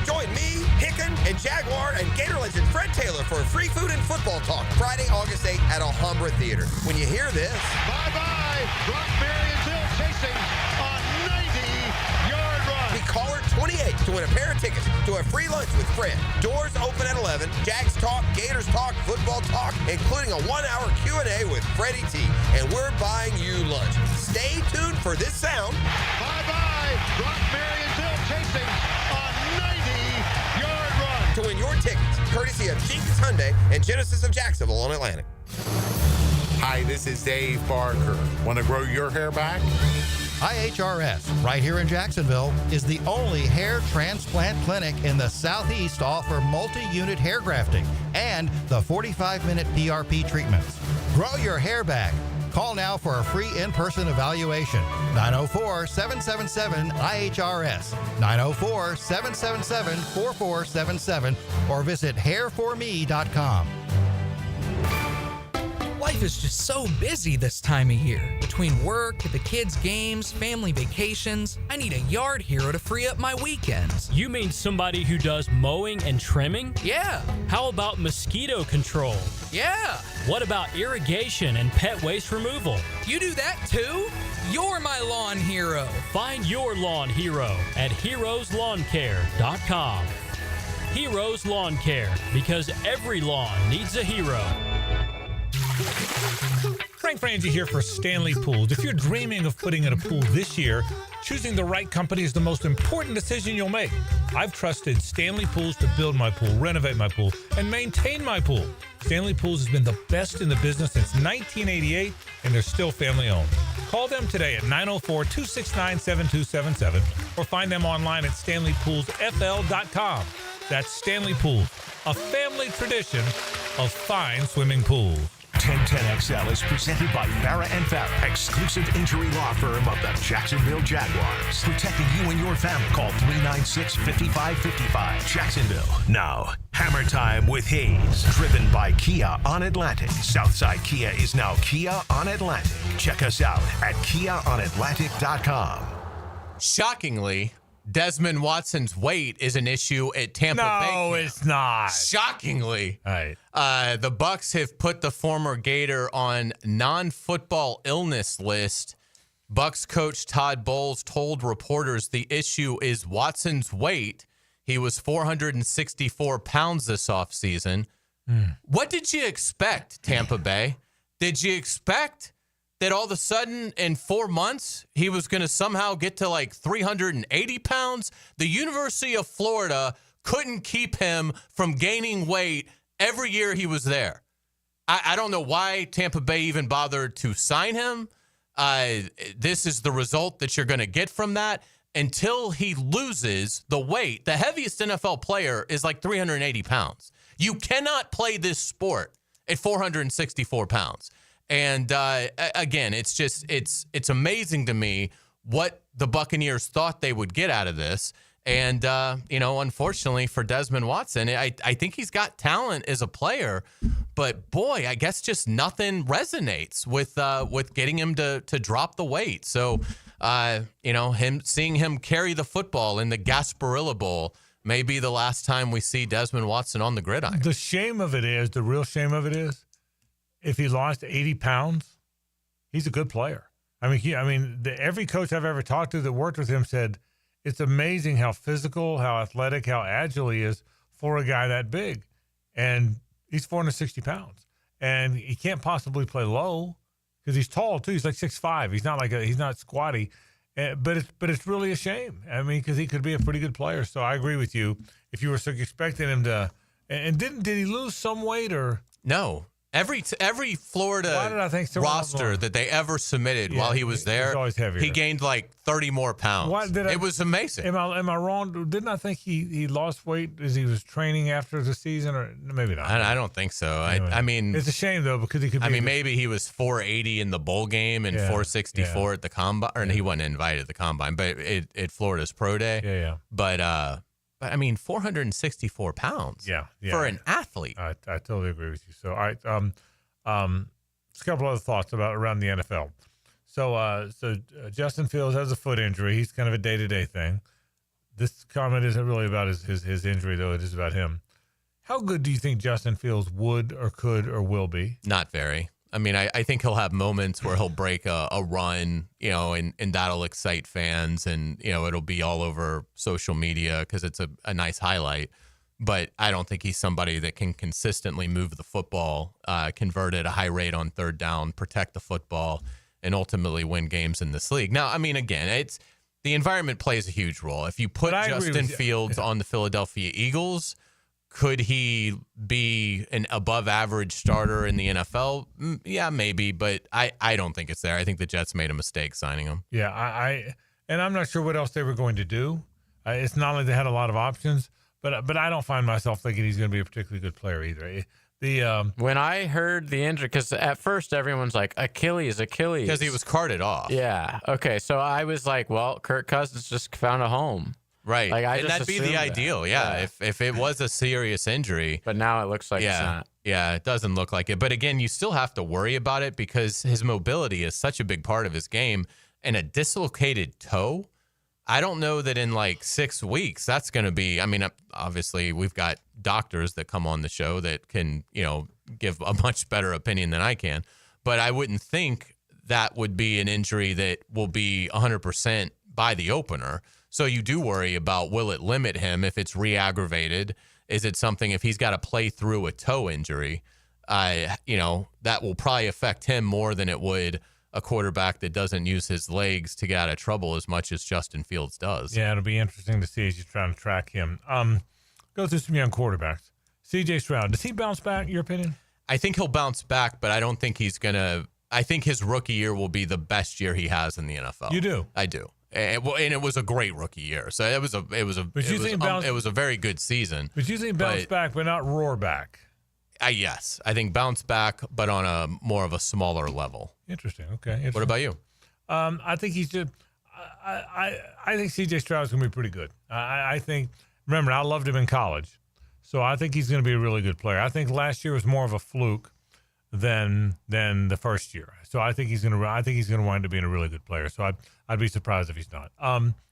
Join me, Hicken, and Jaguar and Gator legend Fred Taylor for free food and football talk Friday, August 8th at Alhambra Theater. When you hear this... Bye-bye! Rockberry and Bill chasing on 90-yard run. Be caller 28 to win a pair of tickets to a free lunch with Fred. Doors open at 11. Jags talk, Gators talk, football talk, including a 1-hour Q&A with Freddie T. And we're buying you lunch. Stay tuned for this sound. Bye-bye! Rockberry and Bill chasing on 90-yard run. To win your tickets, courtesy of Jeep's Hyundai and Genesis of Jacksonville on Atlantic. Hi, this is Dave Barker. Want to grow your hair back? IHRS, right here in Jacksonville, is the only hair transplant clinic in the Southeast to offer multi-unit hair grafting and the 45-minute PRP treatments. Grow your hair back. Call now for a free in-person evaluation. 904-777-IHRS, 904-777-4477, or visit hairforme.com. Life is just so busy this time of year. Between work, the kids' games, family vacations, I need a yard hero to free up my weekends. You mean somebody who does mowing and trimming? Yeah. How about mosquito control? Yeah. What about irrigation and pet waste removal? You do that too? You're my lawn hero. Find your lawn hero at heroeslawncare.com. Heroes Lawn Care, because every lawn needs a hero. Frank Frangie here for Stanley Pools. If you're dreaming of putting in a pool this year, choosing the right company is the most important decision you'll make. I've trusted Stanley Pools to build my pool, renovate my pool, and maintain my pool. Stanley Pools has been the best in the business since 1988, and they're still family-owned. Call them today at 904-269-7277 or find them online at stanleypoolsfl.com. That's Stanley Pools, a family tradition of fine swimming pools. 1010XL is presented by Farah and Farah, exclusive injury law firm of the Jacksonville Jaguars. Protecting you and your family. Call 396-5555. Jacksonville. Now, Hammer Time with Hayes. Driven by Kia on Atlantic. Southside Kia is now Kia on Atlantic. Check us out at KiaOnAtlantic.com. Shockingly, Desmond Watson's weight is an issue at Tampa Bay. No, it's not. Shockingly. All right. The Bucs have put the former Gator on non-football illness list. Bucs coach Todd Bowles told reporters the issue is Watson's weight. He was 464 pounds this offseason. What did you expect, Tampa Bay? Did you expect that all of a sudden in 4 months he was going to somehow get to like 380 pounds? The University of Florida couldn't keep him from gaining weight every year he was there. I don't know why Tampa Bay even bothered to sign him. This is the result that you're going to get from that until he loses the weight. The heaviest NFL player is like 380 pounds. You cannot play this sport at 464 pounds. And again, it's amazing to me what the Buccaneers thought they would get out of this. And, unfortunately for Desmond Watson, I think he's got talent as a player, but boy, I guess just nothing resonates with getting him to drop the weight. So, seeing him carry the football in the Gasparilla Bowl may be the last time we see Desmond Watson on the gridiron. The shame of it is, the real shame of it is, if he lost 80 pounds, he's a good player. Every coach I've ever talked to that worked with him said, it's amazing how physical, how athletic, how agile he is for a guy that big. And he's 460 pounds. And he can't possibly play low because he's tall, too. He's like 6'5". He's not squatty. But it's really a shame. Because he could be a pretty good player. So I agree with you. If you were expecting him to – and did he lose some weight or – No. Every Florida roster that they ever submitted while he was there, he gained like 30 more pounds. It was amazing. Am I wrong? Didn't I think he lost weight as he was training after the season, or maybe not? I don't think so. Anyway. It's a shame though because he could. Maybe he was 480 in the bowl game and 464 at the combine, or he wasn't invited to the combine, but at Florida's pro day. Yeah. But 464 pounds. For an athlete. I totally agree with you. So, all right. Just a couple other thoughts around the NFL. So Justin Fields has a foot injury. He's kind of a day-to-day thing. This comment isn't really about his injury, though. It is about him. How good do you think Justin Fields would or could or will be? Not very. I think he'll have moments where he'll break a run, and that'll excite fans, and, it'll be all over social media because it's a nice highlight. But I don't think he's somebody that can consistently move the football, convert at a high rate on third down, protect the football, and ultimately win games in this league. Now, again, the environment plays a huge role. If you put Justin Fields on the Philadelphia Eagles, could he be an above-average starter in the NFL? Yeah, maybe, but I don't think it's there. I think the Jets made a mistake signing him. Yeah, and I'm not sure what else they were going to do. It's not like they had a lot of options, but I don't find myself thinking he's going to be a particularly good player either. When I heard the injury, because at first everyone's like, Achilles. Because he was carted off. Yeah, okay, so I was like, well, Kirk Cousins just found a home. Right, and that'd be the ideal, yeah. If it was a serious injury. But now it looks like it's not. Yeah, it doesn't look like it. But again, you still have to worry about it because his mobility is such a big part of his game. And a dislocated toe, I don't know that in like 6 weeks that's going to be, obviously we've got doctors that come on the show that can, give a much better opinion than I can. But I wouldn't think that would be an injury that will be 100% by the opener. So you do worry about, will it limit him if it's re-aggravated? Is it something, if he's got to play through a toe injury, that will probably affect him more than it would a quarterback that doesn't use his legs to get out of trouble as much as Justin Fields does. Yeah, it'll be interesting to see as you're trying to track him. Go through some young quarterbacks. C.J. Stroud, does he bounce back, in your opinion? I think he'll bounce back, but I don't think he's going to. I think his rookie year will be the best year he has in the NFL. You do? I do. And it was a great rookie year, so it was a very good season. But you think bounce back, but not roar back? Yes, I think bounce back, but on a more of a smaller level. Interesting. Okay. What about you? I think he's just. I think C.J. Stroud is going to be pretty good. I think. Remember, I loved him in college, so I think he's going to be a really good player. I think last year was more of a fluke than the first year. So I think he's going to wind up being a really good player. So I'd be surprised if he's not.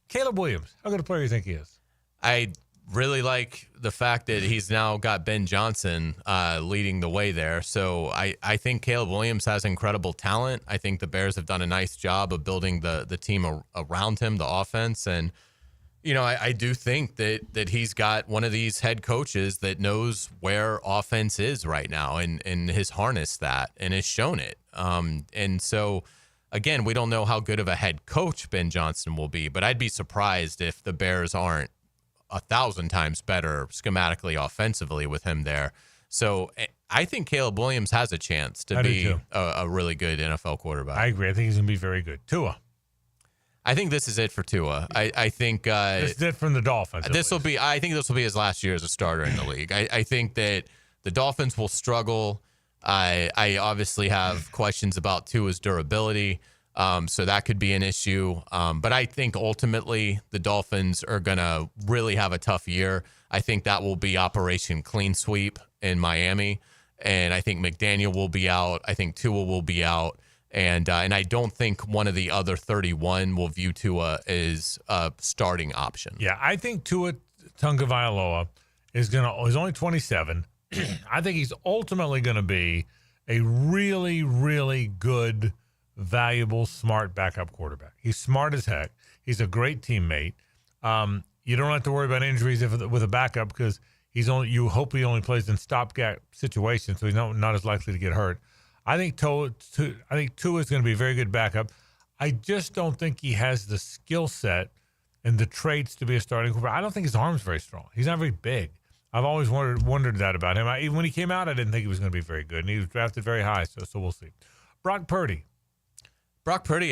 Caleb Williams, how good a player do you think he is? I really like the fact that he's now got Ben Johnson leading the way there. So I think Caleb Williams has incredible talent. I think the Bears have done a nice job of building the team around him, the offense. And, I do think that he's got one of these head coaches that knows where offense is right now and has harnessed that and has shown it. And so, again, we don't know how good of a head coach Ben Johnson will be, but I'd be surprised if the Bears aren't 1,000 times better schematically, offensively with him there. So I think Caleb Williams has a chance to be a really good NFL quarterback. I agree. I think he's going to be very good. Tua. I think this is it for Tua. I think this is it from the Dolphins. I think this will be his last year as a starter in the league. I think that the Dolphins will struggle. I obviously have questions about Tua's durability. So that could be an issue. But I think ultimately the Dolphins are going to really have a tough year. I think that will be Operation Clean Sweep in Miami. And I think McDaniel will be out. I think Tua will be out. And I don't think one of the other 31 will view Tua as a starting option. Yeah, I think Tua Tagovailoa is only 27. I think he's ultimately going to be a really, really good, valuable, smart backup quarterback. He's smart as heck. He's a great teammate. You don't have to worry about injuries with a backup because you hope he only plays in stopgap situations, so he's not as likely to get hurt. I think Tua is going to be a very good backup. I just don't think he has the skill set and the traits to be a starting quarterback. I don't think his arm's very strong. He's not very big. I've always wondered that about him. Even when he came out, I didn't think he was going to be very good, and he was drafted very high, so we'll see. Brock Purdy,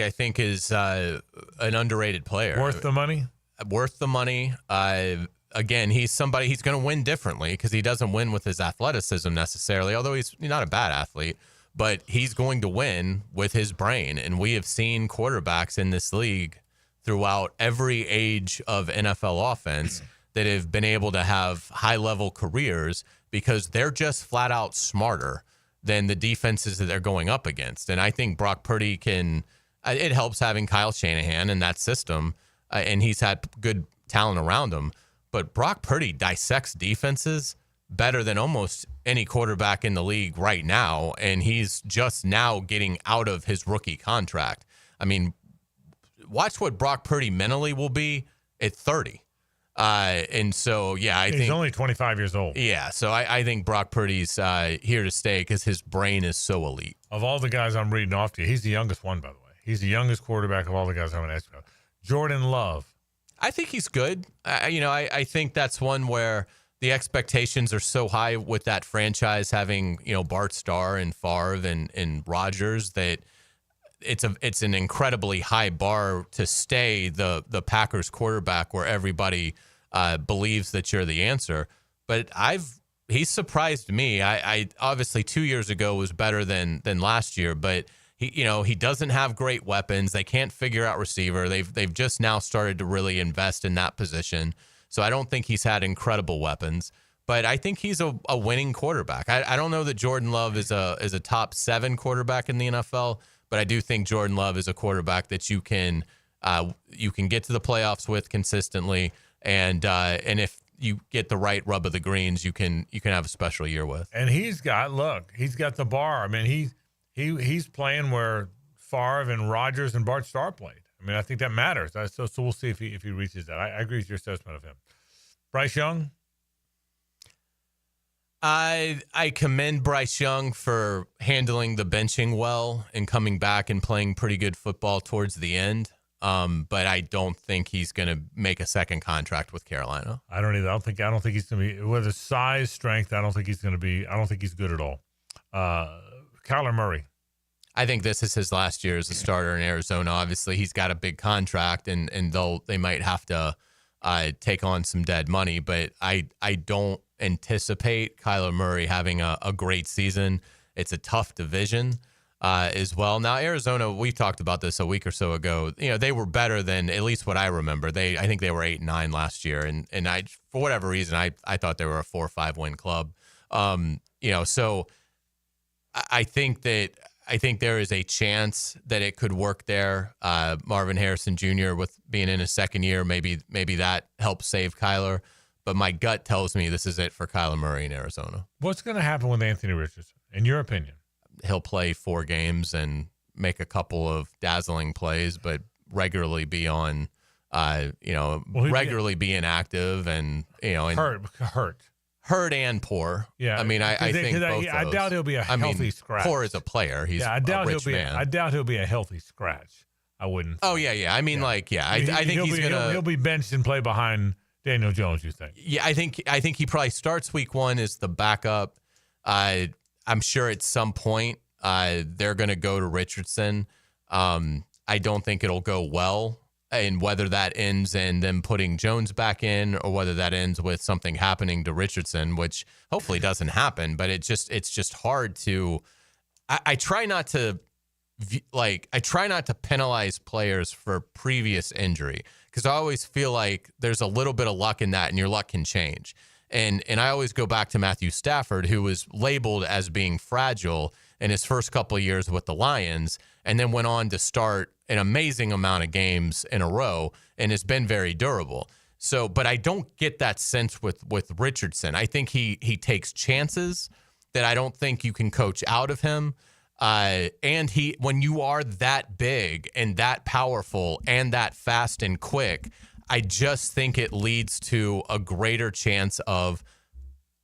I think, is an underrated player. Worth the money? Worth the money. Again, he's somebody, he's going to win differently because he doesn't win with his athleticism necessarily, although he's not a bad athlete. But he's going to win with his brain. And we have seen quarterbacks in this league throughout every age of NFL offense that have been able to have high-level careers because they're just flat out smarter than the defenses that they're going up against. And I think Brock Purdy it helps having Kyle Shanahan in that system, and he's had good talent around him. But Brock Purdy dissects defenses better than almost any quarterback in the league right now, and he's just now getting out of his rookie contract. I mean, watch what Brock Purdy mentally will be at 30. And so, yeah, I think he's only 25 years old. Yeah, so I think Brock Purdy's here to stay because his brain is so elite. Of all the guys I'm reading off to you, he's the youngest one, by the way. He's the youngest quarterback of all the guys I'm going to ask about. Jordan Love. I think he's good. I think that's one where the expectations are so high with that franchise having, Bart Starr and Favre and Rodgers that it's an incredibly high bar to stay the Packers quarterback where everybody believes that you're the answer. But he's surprised me. I obviously 2 years ago was better than last year, but he doesn't have great weapons. They can't figure out receiver. They've just now started to really invest in that position. So I don't think he's had incredible weapons, but I think he's a winning quarterback. I don't know that Jordan Love is a top 7 quarterback in the NFL, but I do think Jordan Love is a quarterback that you can get to the playoffs with consistently, and if you get the right rub of the greens, you can have a special year with. And he's got the bar. I mean, he's playing where Favre and Rodgers and Bart Starr played. I mean, I think that matters. So we'll see if he reaches that. I agree with your assessment of him. Bryce Young? I commend Bryce Young for handling the benching well and coming back and playing pretty good football towards the end. But I don't think he's going to make a second contract with Carolina. I don't either. I don't think he's going to be, with his size, strength, I don't think he's good at all. Kyler Murray. I think this is his last year as a starter in Arizona. Obviously, he's got a big contract, and they might have to take on some dead money. But I don't anticipate Kyler Murray having a great season. It's a tough division as well. Now, Arizona, we talked about this a week or so ago. They were better than at least what I remember. I think they were 8-9 last year, and I, for whatever reason, I thought they were a 4 or 5 win club. So I think there is a chance that it could work there. Marvin Harrison Jr. with being in his second year, maybe that helps save Kyler. But my gut tells me this is it for Kyler Murray in Arizona. What's going to happen with Anthony Richardson, in your opinion? He'll play 4 games and make a couple of dazzling plays, but regularly be on, regularly be inactive and hurt and poor. Yeah, I mean, I think both I doubt he'll be a healthy scratch. Poor as a player, he's a rich man. I doubt he'll be a healthy scratch. I wouldn't. Oh yeah. I mean, I think he'll be benched and play behind Daniel Jones. You think? Yeah, I think he probably starts week 1 as the backup. I'm sure at some point they're going to go to Richardson. I don't think it'll go well. And whether that ends in them putting Jones back in or whether that ends with something happening to Richardson, which hopefully doesn't happen, but it's just hard to I try not to I try not to penalize players for previous injury because I always feel like there's a little bit of luck in that and your luck can change. And I always go back to Matthew Stafford, who was labeled as being fragile in his first couple of years with the Lions and then went on to start an amazing amount of games in a row and has been very durable. So, but I don't get that sense with Richardson. I think he takes chances that I don't think you can coach out of him. And when you are that big and that powerful and that fast and quick, I just think it leads to a greater chance of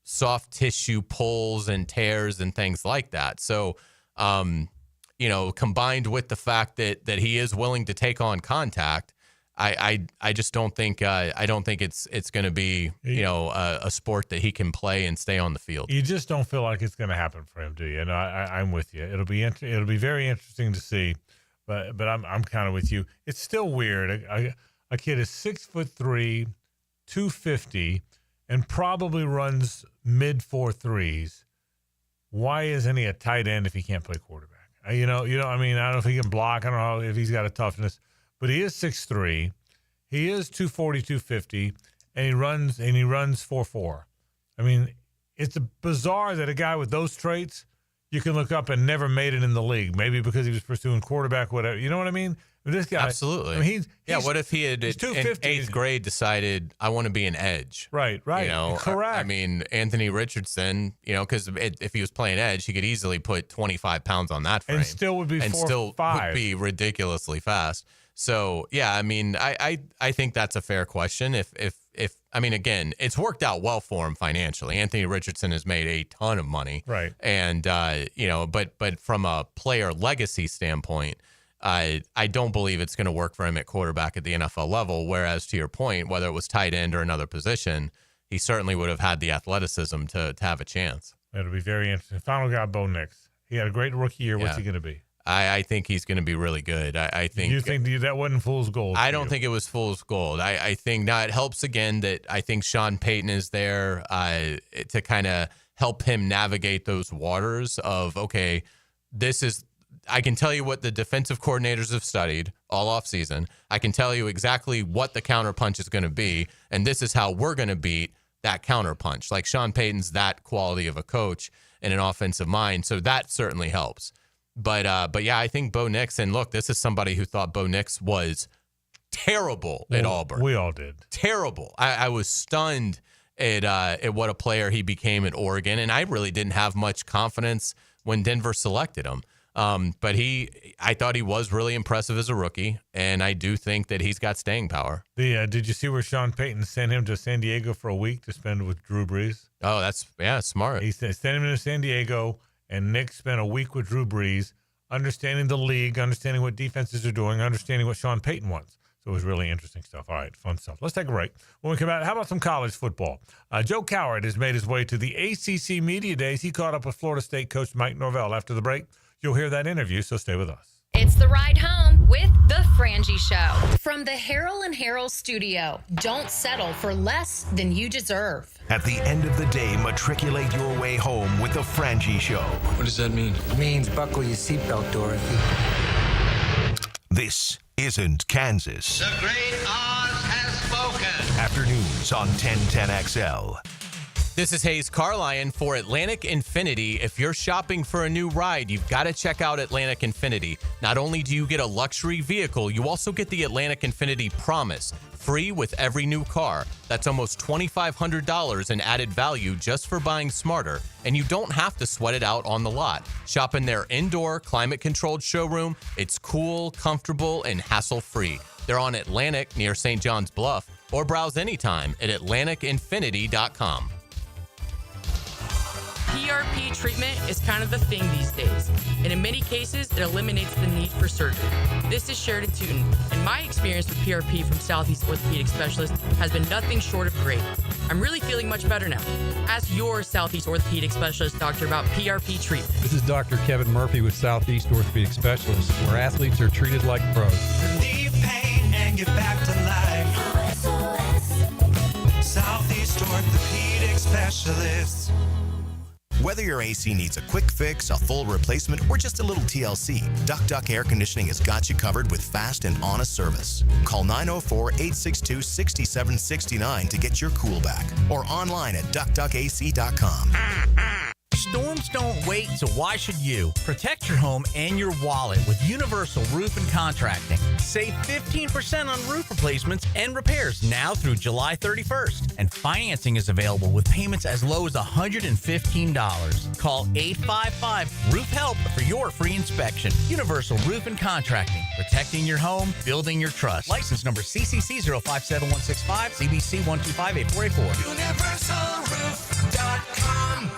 soft tissue pulls and tears and things like that. So, combined with the fact that he is willing to take on contact, I just don't think it's going to be a sport that he can play and stay on the field. You just don't feel like it's going to happen for him, do you? And I'm with you. It'll be very interesting to see, but I'm kind of with you. It's still weird. A kid is 6'3", 250, and probably runs mid 4.3s. Why isn't he a tight end if he can't play quarterback? I mean, I don't know if he can block. I don't know if he's got a toughness. But he is 6'3", he is 240, 250, and he runs 4.4. I mean, it's bizarre that a guy with those traits you can look up and never made it in the league. Maybe because he was pursuing quarterback, whatever. You know what I mean? This guy, absolutely. I mean, what if he had in 8th grade decided I want to be an edge? Right. Correct. I mean, Anthony Richardson, because if he was playing edge, he could easily put 25 pounds on that frame and still would be 4.5. Would be ridiculously fast. So yeah, I mean, I think that's a fair question. If I mean, again, it's worked out well for him financially. Anthony Richardson has made a ton of money, right? And but from a player legacy standpoint, I don't believe it's going to work for him at quarterback at the NFL level. Whereas to your point, whether it was tight end or another position, he certainly would have had the athleticism to have a chance. It'll be very interesting. Final guy, Bo Nix. He had a great rookie year. What's he going to be? I think he's going to be really good. I think. You think that wasn't fool's gold? I don't think it was fool's gold. I think now it helps again that I think Sean Payton is there to kind of help him navigate those waters of, okay, I can tell you what the defensive coordinators have studied all offseason. I can tell you exactly what the counterpunch is going to be, and this is how we're going to beat that counterpunch. Like Sean Payton's that quality of a coach and an offensive mind, so that certainly helps. But yeah, I think Bo Nix, and look, this is somebody who thought Bo Nix was terrible at Auburn. We all did. Terrible. I was stunned at what a player he became at Oregon, and I really didn't have much confidence when Denver selected him. But I thought he was really impressive as a rookie, and I do think that he's got staying power. Did you see where Sean Payton sent him to San Diego for a week to spend with Drew Brees? Oh, that's smart. He sent him to San Diego. And Nick spent a week with Drew Brees, understanding the league, understanding what defenses are doing, understanding what Sean Payton wants. So it was really interesting stuff. All right, fun stuff. Let's take a break. When we come back, how about some college football? Joe Coward has made his way to the ACC Media Days. He caught up with Florida State coach Mike Norvell. After the break, you'll hear that interview, so stay with us. It's the ride home with The Frangie Show. From the Harrell and Harrell studio, don't settle for less than you deserve. At the end of the day, matriculate your way home with The Frangie Show. What does that mean? It means buckle your seatbelt, Dorothy. This isn't Kansas. The great Oz has spoken. Afternoons on 1010XL. This is Hayes Carlyon for Atlantic Infinity. If you're shopping for a new ride, you've got to check out Atlantic Infinity. Not only do you get a luxury vehicle, you also get the Atlantic Infinity Promise, free with every new car. That's almost $2,500 in added value just for buying smarter, and you don't have to sweat it out on the lot. Shop in their indoor, climate-controlled showroom. It's cool, comfortable, and hassle-free. They're on Atlantic near St. John's Bluff, or browse anytime at AtlanticInfinity.com. PRP treatment is kind of the thing these days, and in many cases, it eliminates the need for surgery. This is Sheridan Tootin, and my experience with PRP from Southeast Orthopedic Specialist has been nothing short of great. I'm really feeling much better now. Ask your Southeast Orthopedic Specialist doctor about PRP treatment. This is Dr. Kevin Murphy with Southeast Orthopedic Specialist, where athletes are treated like pros. Relieve pain and get back to life. Southeast Orthopedic Specialists. Whether your AC needs a quick fix, a full replacement, or just a little TLC, Duck Air Conditioning has got you covered with fast and honest service. Call 904-862-6769 to get your cool back, or online at duckac.com. Storms don't wait, so why should you? Protect your home and your wallet with Universal Roof and Contracting. Save 15% on roof replacements and repairs now through July 31st. And financing is available with payments as low as $115. Call 855-ROOF-HELP for your free inspection. Universal Roof and Contracting. Protecting your home, building your trust. License number CCC 057165, CBC 1258484. UniversalRoof.com.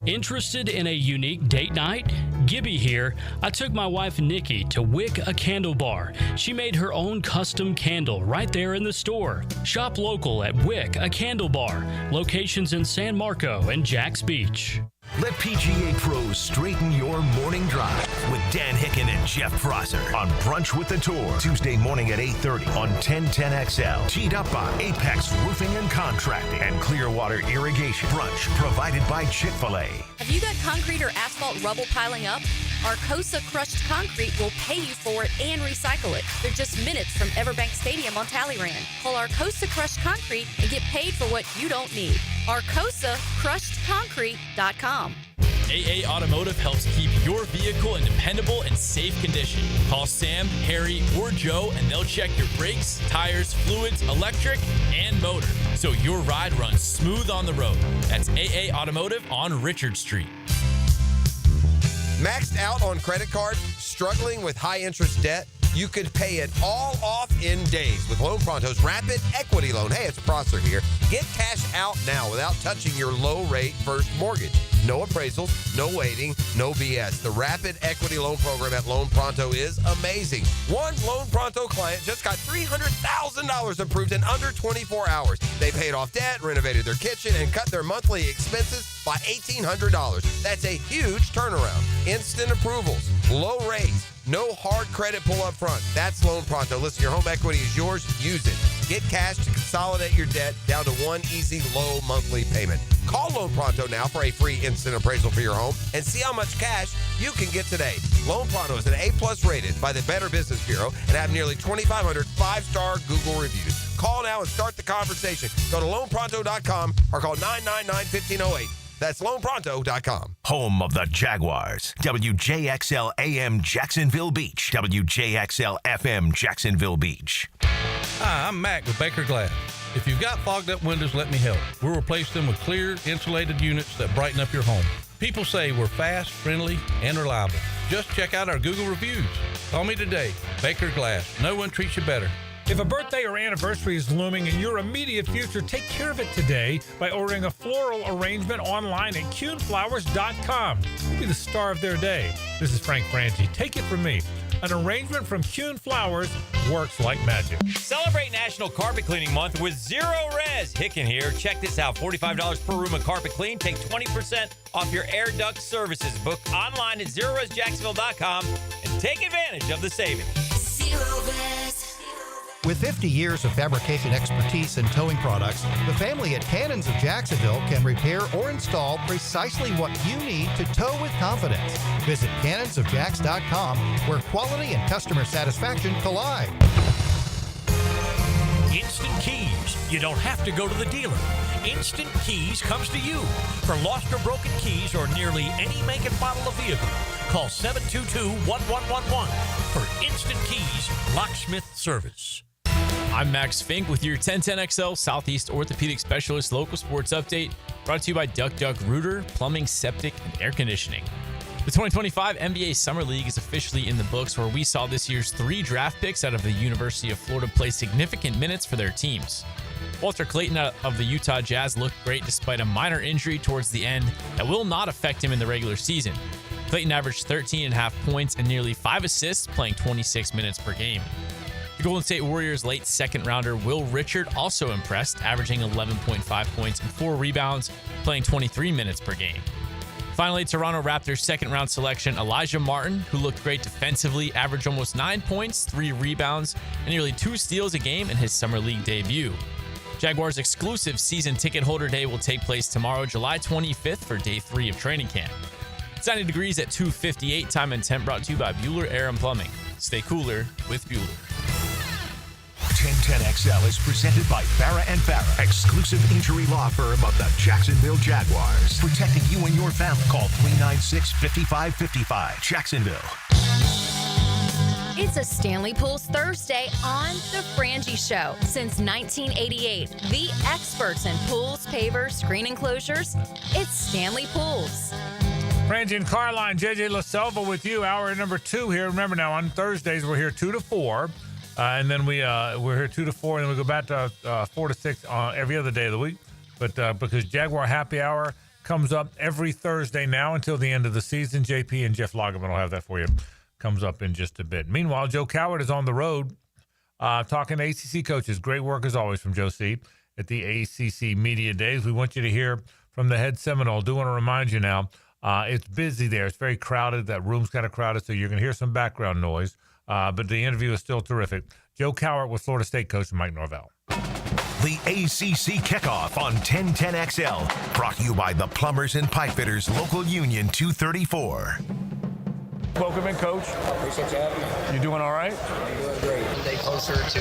Interested in a unique date night? Gibby here. I took my wife Nikki to Wick a Candle Bar. She made her own custom candle right there in the store. Shop local at Wick a Candle Bar. Locations in San Marco and Jax Beach. Let PGA pros straighten your morning drive with Dan Hicken and Jeff Prosser on Brunch with the Tour, Tuesday morning at 8:30 on 1010XL. Teed up by Apex Roofing and Contracting and Clearwater Irrigation. Brunch provided by Chick-fil-A. Have you got concrete or asphalt rubble piling up? Arcosa Crushed Concrete will pay you for it and recycle it. They're just minutes from Everbank Stadium on Talleyrand. Call Arcosa Crushed Concrete and get paid for what you don't need. ArcosaCrushedConcrete.com. AA Automotive helps keep your vehicle in dependable and safe condition. Call Sam, Harry, or Joe, and they'll check your brakes, tires, fluids, electric, and motor, so your ride runs smooth on the road. That's AA Automotive on Richard Street. Maxed out on credit card, struggling with high interest debt? You could pay it all off in days with Loan Pronto's Rapid Equity Loan. Hey, it's Prosser here. Get cash out now without touching your low-rate first mortgage. No appraisals, no waiting, no BS. The Rapid Equity Loan Program at Loan Pronto is amazing. One Loan Pronto client just got $300,000 approved in under 24 hours. They paid off debt, renovated their kitchen, and cut their monthly expenses by $1,800. That's a huge turnaround. Instant approvals, low rates, no hard credit pull up front. That's Loan Pronto. Listen, your home equity is yours. Use it. Get cash to consolidate your debt down to one easy, low monthly payment. Call Loan Pronto now for a free instant appraisal for your home and see how much cash you can get today. Loan Pronto is an A+ rated by the Better Business Bureau and have nearly 2,500 5-star Google reviews. Call now and start the conversation. Go to loanpronto.com or call 999-1508. That's loanpronto.com. Home of the Jaguars. WJXL AM Jacksonville Beach. WJXL FM Jacksonville Beach. Hi, I'm Mac with Baker Glass. If you've got fogged up windows, let me help. We'll replace them with clear, insulated units that brighten up your home. People say we're fast, friendly, and reliable. Just check out our Google reviews. Call me today. Baker Glass. No one treats you better. If a birthday or anniversary is looming in your immediate future, take care of it today by ordering a floral arrangement online at CuneFlowers.com. You'll be the star of their day. This is Frangie. Take it from me. An arrangement from Cune Flowers works like magic. Celebrate National Carpet Cleaning Month with Zero Res. Hicken here. Check this out. $45 per room of carpet clean. Take 20% off your air duct services. Book online at ZeroResJacksonville.com and take advantage of the savings. Zero Res. With 50 years of fabrication expertise in towing products, the family at Cannons of Jacksonville can repair or install precisely what you need to tow with confidence. Visit cannonsofjacks.com, where quality and customer satisfaction collide. Instant Keys. You don't have to go to the dealer. Instant Keys comes to you. For lost or broken keys or nearly any make and model of vehicle, call 722-1111 for Instant Keys locksmith service. I'm Max Fink with your 1010XL Southeast Orthopedic Specialist Local Sports Update, brought to you by Duck Rooter, Plumbing, Septic, and Air Conditioning. The 2025 NBA Summer League is officially in the books, where we saw this year's 3 draft picks out of the University of Florida play significant minutes for their teams. Walter Clayton of the Utah Jazz looked great despite a minor injury towards the end that will not affect him in the regular season. Clayton averaged 13.5 points and nearly 5 assists, playing 26 minutes per game. The Golden State Warriors' late second-rounder Will Richard also impressed, averaging 11.5 points and 4 rebounds, playing 23 minutes per game. Finally, Toronto Raptors second-round selection Elijah Martin, who looked great defensively, averaged almost 9 points, 3 rebounds, and nearly 2 steals a game in his Summer League debut. Jaguars' exclusive season ticket holder day will take place tomorrow, July 25th, for day 3 of training camp. It's 90 degrees at 2:58. Time and temp brought to you by Bueller Air and Plumbing. Stay cooler with Bueller. 1010XL is presented by Farah and Farah, exclusive injury law firm of the Jacksonville Jaguars. Protecting you and your family. Call 396-5555. Jacksonville. It's a Stanley Pools Thursday on The Frangie Show. Since 1988, the experts in pools, pavers, screen enclosures, it's Stanley Pools. Frangie and Carline, JJ LaSelva with you. Hour number 2 here. Remember now, on Thursdays, we're here 2 to 4. And then we're here 2 to 4, and then we go back to 4 to 6 every other day of the week. But because Jaguar Happy Hour comes up every Thursday now until the end of the season, JP and Jeff Lagerman will have that for you. Comes up in just a bit. Meanwhile, Joe Coward is on the road talking to ACC coaches. Great work as always from Joe C. at the ACC Media Days. We want you to hear from the head Seminole. Do want to remind you now, it's busy there. It's very crowded. That room's kind of crowded, so you're going to hear some background noise. But the interview is still terrific. Joe Coward with Florida State coach Mike Norvell. The ACC kickoff on 1010XL. Brought to you by the Plumbers and Pipefitters Local Union 234. Welcome in, Coach. Appreciate you having me. You doing all right? I'm doing great. One day closer to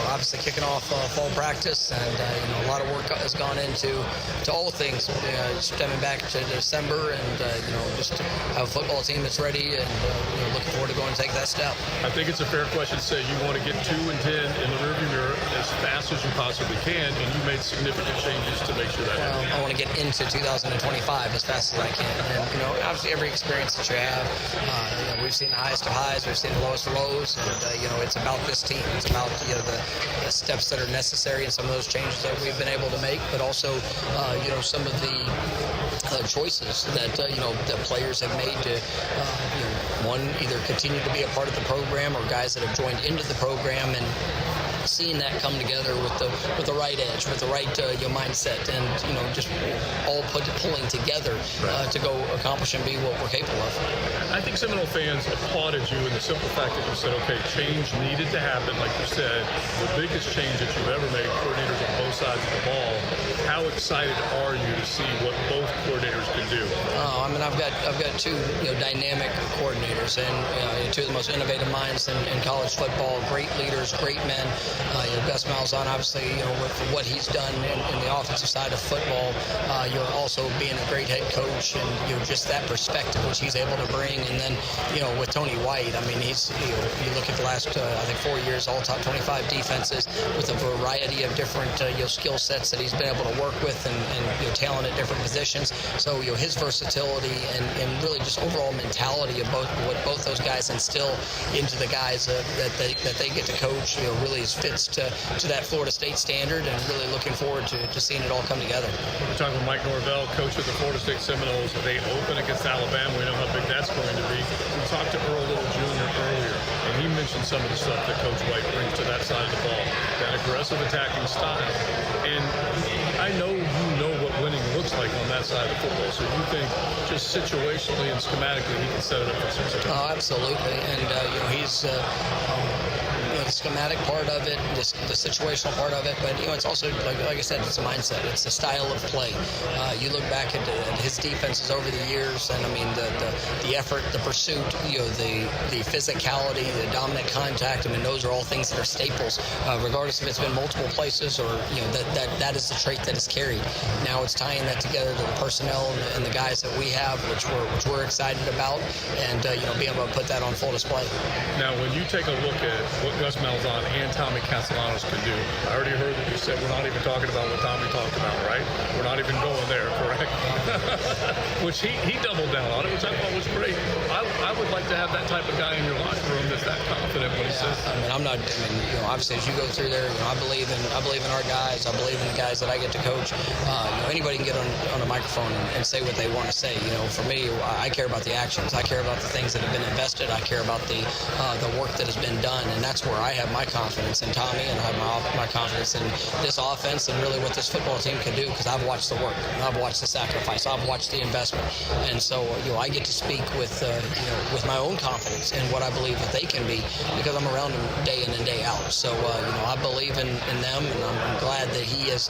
obviously kicking off fall practice, and a lot of work has gone into all things. Stepping back to December, and just to have a football team that's ready, and looking forward to going and take that step. I think it's a fair question to say you want to get 2-10 in the rearview mirror as fast as you possibly can, and you made significant changes to make sure that happens. I want to get into 2025 as fast as I can, and obviously every experience that you have. We've seen the highest of highs, we've seen the lowest of lows, and it's about this team. It's about the steps that are necessary and some of those changes that we've been able to make, but also some of the choices that that players have made to one, either continue to be a part of the program, or guys that have joined into the program, and seeing that come together with the right edge, with the right mindset, and just all pulling together to go accomplish and be what we're capable of. I think Seminole fans applauded you in the simple fact that you said, okay, change needed to happen. Like you said, the biggest change that you've ever made, coordinators on both sides of the ball. How excited are you to see what both coordinators can do? I've got two dynamic coordinators, and two of the most innovative minds in college football. Great leaders, great men. Gus Malzahn, obviously, with what he's done in the offensive side of football, also being a great head coach, and just that perspective which he's able to bring. And then, with Tony White, he's you look at the last 4 years, all top 25 defenses with a variety of different skill sets that he's been able to work with, and talent at different positions. So his versatility and really just overall mentality of what both those guys instill into the guys that they get to coach, really fits to that Florida State standard, and really looking forward to seeing it all come together. We're talking with Mike Norvell, coach of the Florida State Seminoles. They open against Alabama. We know how big that's going to be. We talked to Earl Little Jr. earlier, and he mentioned some of the stuff that Coach White brings to that side of the ball, that aggressive attacking style. And I know you know what winning looks like on that side of the football, so you think just situationally and schematically he can set it up for success. Oh, absolutely. And he's the schematic part of it, the situational part of it, but it's also, like I said, it's a mindset. It's a style of play. You look back at his defenses over the years, and the effort, the pursuit, the physicality, the dominant contact. Those are all things that are staples, regardless if it's been multiple places or that is the trait that is carried. Now it's tying that together to the personnel and the guys that we have, which we're excited about, and being able to put that on full display. Now, when you take a look at what Gus Malzahn and Tommy Castellanos can do, I already heard that you said we're not even talking about what Tommy talked about, right? We're not even going there, correct? Which he doubled down on it, which I thought was great. I would like to have that type of guy in your locker room that's that confident when he says. Obviously as you go through there, I believe in our guys. I believe in the guys that I get to coach. Anybody can get on a microphone and say what they want to say. For me, I care about the actions. I care about the things that have been invested. I care about the work that has been done, and that's where I have my confidence in Tommy, and I have my confidence in this offense, and really what this football team can do, because I've watched the work. I've watched the sacrifice. I've watched the investment, and so I get to speak with with my own confidence and what I believe that they can be because I'm around them day in and day out. So I believe in them, and I'm glad that he has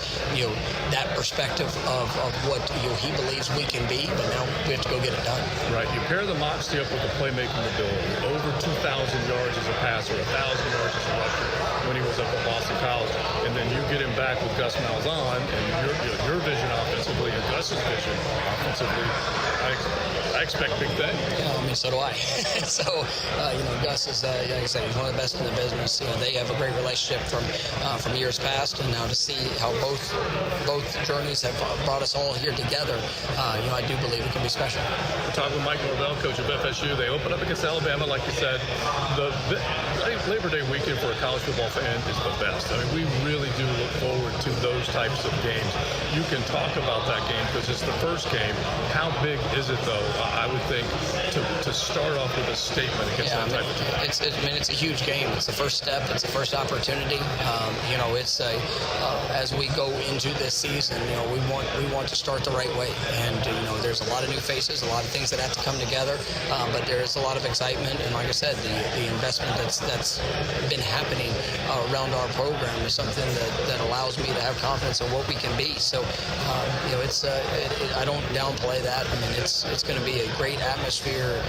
that perspective of what he believes we can be. But now we have to go get it done. Right. You pair the moxie up with the playmaking ability. Over 2,000 yards as a passer, 1,000 yards as a rusher when he was up at Boston College, and then you get him back with Gus Malzahn and your vision offensively and Gus's vision offensively. I expect big things. Yeah, I mean, so do I. So, Gus is, like I say, he's one of the best in the business. They have a great relationship from years past, and now to see how both journeys have brought us all here together, I do believe it can be special. We're talking with Mike Norvell, coach of FSU. They open up against Alabama, like you said. The Labor Day weekend for a college football fan is the best. I mean, we really do look forward to those types of games. You can talk about that game because it's the first game. How big is it, though, I would think, to start off with a statement against that type of team? It's a huge game. It's the first step. It's the first opportunity. It's as we go into this season, we want to start the right way. And there's a lot of new faces, a lot of things that have to come together. But there is a lot of excitement. And like I said, the investment that's been happening around our program is something that allows me to have confidence in what we can be. So, I don't downplay that. I mean, it's going to be a great atmosphere.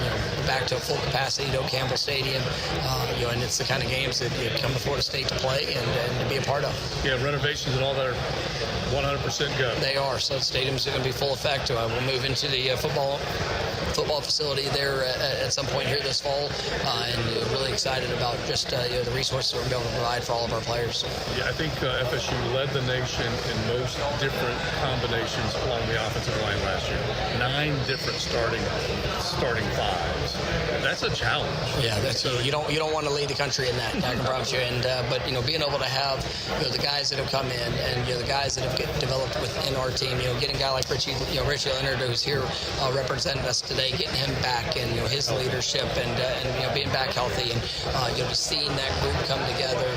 Back to a full capacity to Campbell Stadium. And it's the kind of games that you come to Florida State to play and to be a part of. Yeah, renovations and all that are 100% go. They are. So the stadium's going to be full effect. We'll move into the football facility there at some point here this fall, and really excited about just the resources we're going to be able to provide for all of our players. Yeah, I think FSU led the nation in most different combinations along the offensive line last year. 9 different starting fives. That's a challenge. Yeah, you don't want to lead the country in that. I can promise you. And but being able to have the guys that have come in and the guys that have developed within our team. Getting a guy like Richie Leonard, who's here representing us today, getting him back and his leadership and being back healthy and just seeing that group come together.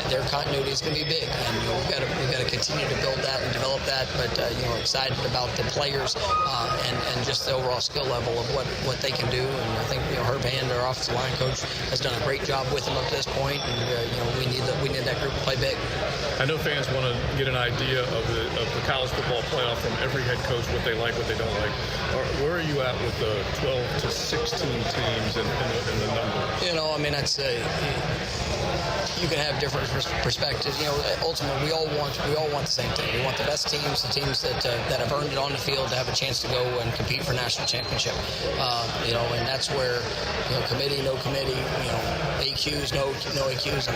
Their continuity is going to be big, and we've got to continue to build that and develop that. But excited about the players and just the overall skill level of what they can do. And I think Herb Hand, our offensive line coach, has done a great job with them up to this point. And we need that group to play big. I know fans want to get an idea of the college football playoff from every head coach, what they like, what they don't like. Where are you at with the 12 to 16 teams and the number? That's you can have different perspectives. Ultimately, we all want the same thing. We want the best teams, the teams that have earned it on the field, to have a chance to go and compete for national championship. And that's where committee, no committee, AQs, no AQs.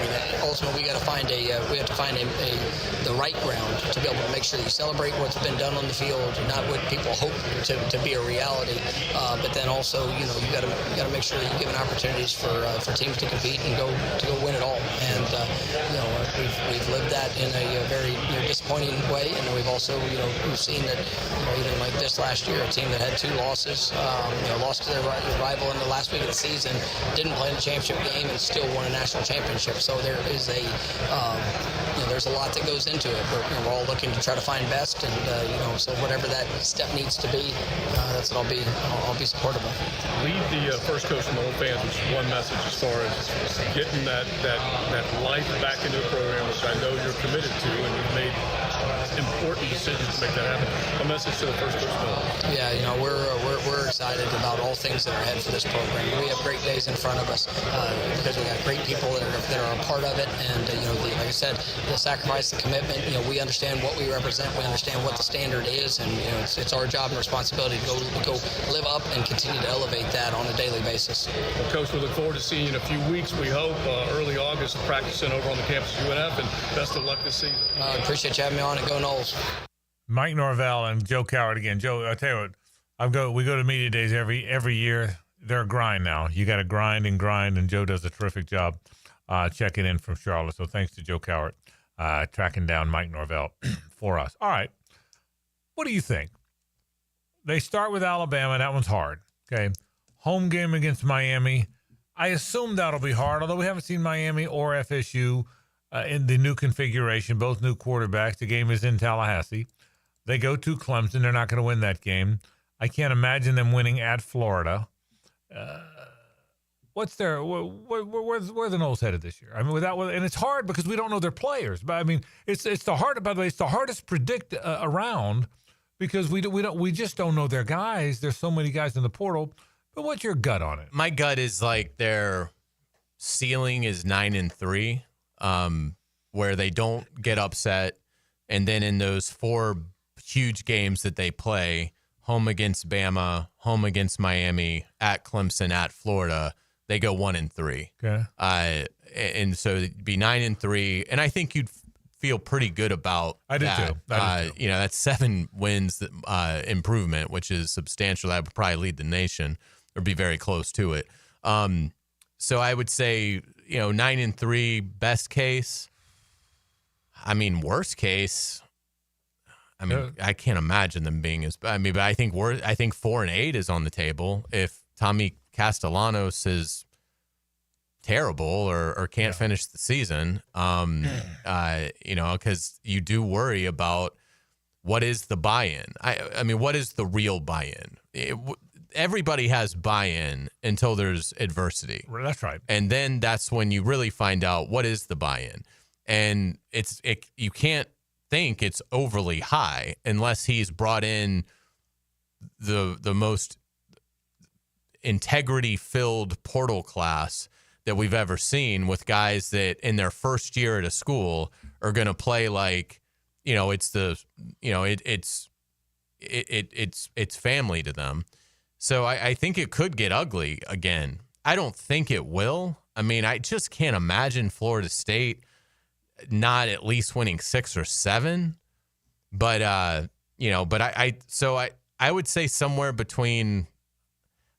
Ultimately, we have to find the right ground to be able to make sure that you celebrate what's been done on the field, not what people hope to be a reality. But then also, you got to make sure that you're giving opportunities for teams to compete and go win it all. And we've lived that in a very disappointing way, and we've also we've seen that even like this last year, a team that had 2 losses, lost to their rival in the last week of the season, didn't play in the championship game, and still won a national championship. So there is there's a lot that goes into it. We're all looking to try to find best, and so whatever that step needs to be, that's what I'll be supportive of. Lead the first coach from the old fans with one message as far as getting that life back into the program, which I know you're committed to, and you've made important decisions to make that happen. A message to the first coach. Yeah, we're excited about all things that are ahead for this program. We have great days in front of us because we got great people that are a part of it, and like I said, the sacrifice, the commitment. We understand what we represent. We understand what the standard is, and it's our job and responsibility to go live up and continue to elevate that on a daily basis. Well, Coach, we look forward to seeing you in a few weeks. We hope early August, practicing over on the campus of UNF, and best of luck this season. Appreciate you having me on, and go Noles. Mike Norvell and Joe Coward again. Joe, I tell you what, we go to media days every year. They're a grind now. You got to grind, and Joe does a terrific job checking in from Charlotte. So thanks to Joe Coward tracking down Mike Norvell for us. All right, what do you think? They start with Alabama. That one's hard. Okay, home game against Miami. I assume that'll be hard, although we haven't seen Miami or FSU in the new configuration, both new quarterbacks. The game is in Tallahassee. They go to Clemson. They're not going to win that game. I can't imagine them winning at Florida. Where's the Noles headed this year? I mean, and it's hard because we don't know their players. But I mean, it's the hard. By the way, it's the hardest to predict around because we just don't know their guys. There's so many guys in the portal. But what's your gut on it? My gut is like their ceiling is 9-3, where they don't get upset, and then in those 4 huge games that they play, home against Bama, home against Miami, at Clemson, at Florida, they go 1-3. Okay. And so it'd be 9-3, and I think you'd feel pretty good about I do that. too. I do too. That's 7 wins improvement, which is substantial. That would probably lead the nation or be very close to it. So I would say, 9-3 best case. I mean, worst case. I mean, I can't imagine them being as. I mean, but I think 4-8 is on the table if Tommy Castellanos is terrible or can't finish the season. Because you do worry about what is the buy-in. I mean, what is the real buy-in? Everybody has buy-in until there's adversity. That's right. And then that's when you really find out what is the buy-in. And you can't think it's overly high unless he's brought in the most integrity-filled portal class that we've ever seen, with guys that in their first year at a school are going to play like, it's family to them. So I think it could get ugly again. I don't think it will. I mean, I just can't imagine Florida State not at least winning 6 or 7. But I would say somewhere between,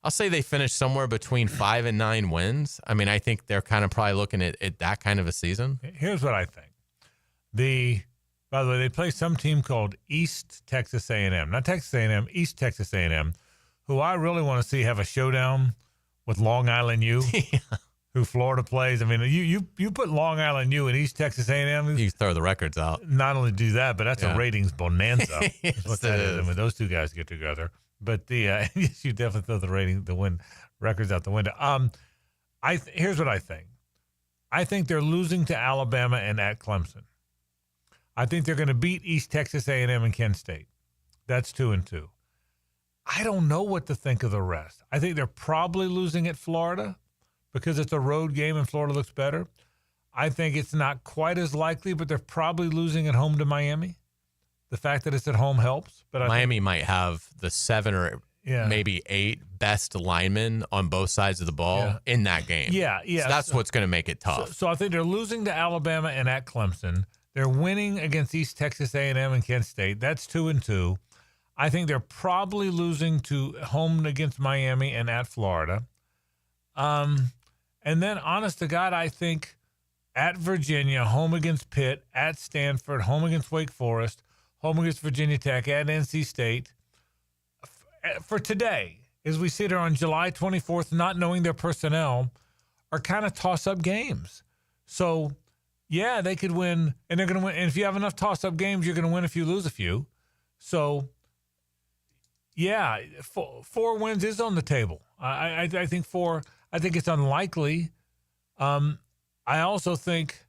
I'll say they finish somewhere between 5 and 9 wins. I mean, I think they're kind of probably looking at that kind of a season. Here's what I think. By the way, they play some team called East Texas A&M. Not Texas A&M, East Texas A&M, who I really want to see have a showdown with Long Island U, who Florida plays. I mean, you put Long Island U and East Texas A&M. You throw the records out. Not only do that, but that's a ratings bonanza. Yes, what that is. I mean, those two guys get together. But yes, you definitely throw the win records out the window. Here's what I think. I think they're losing to Alabama and at Clemson. I think they're going to beat East Texas A&M and Kent State. That's 2-2. I don't know what to think of the rest. I think they're probably losing at Florida because it's a road game and Florida looks better. I think it's not quite as likely, but they're probably losing at home to Miami. The fact that it's at home helps. But Miami might have the 7 or maybe 8 best linemen on both sides of the ball in that game. Yeah. So that's what's going to make it tough. So I think they're losing to Alabama and at Clemson. They're winning against East Texas A&M and Kent State. That's 2-2. I think they're probably losing to home against Miami and at Florida. And then, honest to God, I think at Virginia, home against Pitt, at Stanford, home against Wake Forest, home against Virginia Tech, at NC State. For today, as we sit here on July 24th, not knowing their personnel, are kind of toss-up games. So, yeah, they could win, and they're going to win. And if you have enough toss-up games, you're going to win a few, lose a few. So, yeah, 4 wins is on the table. I think 4. I think it's unlikely. I also think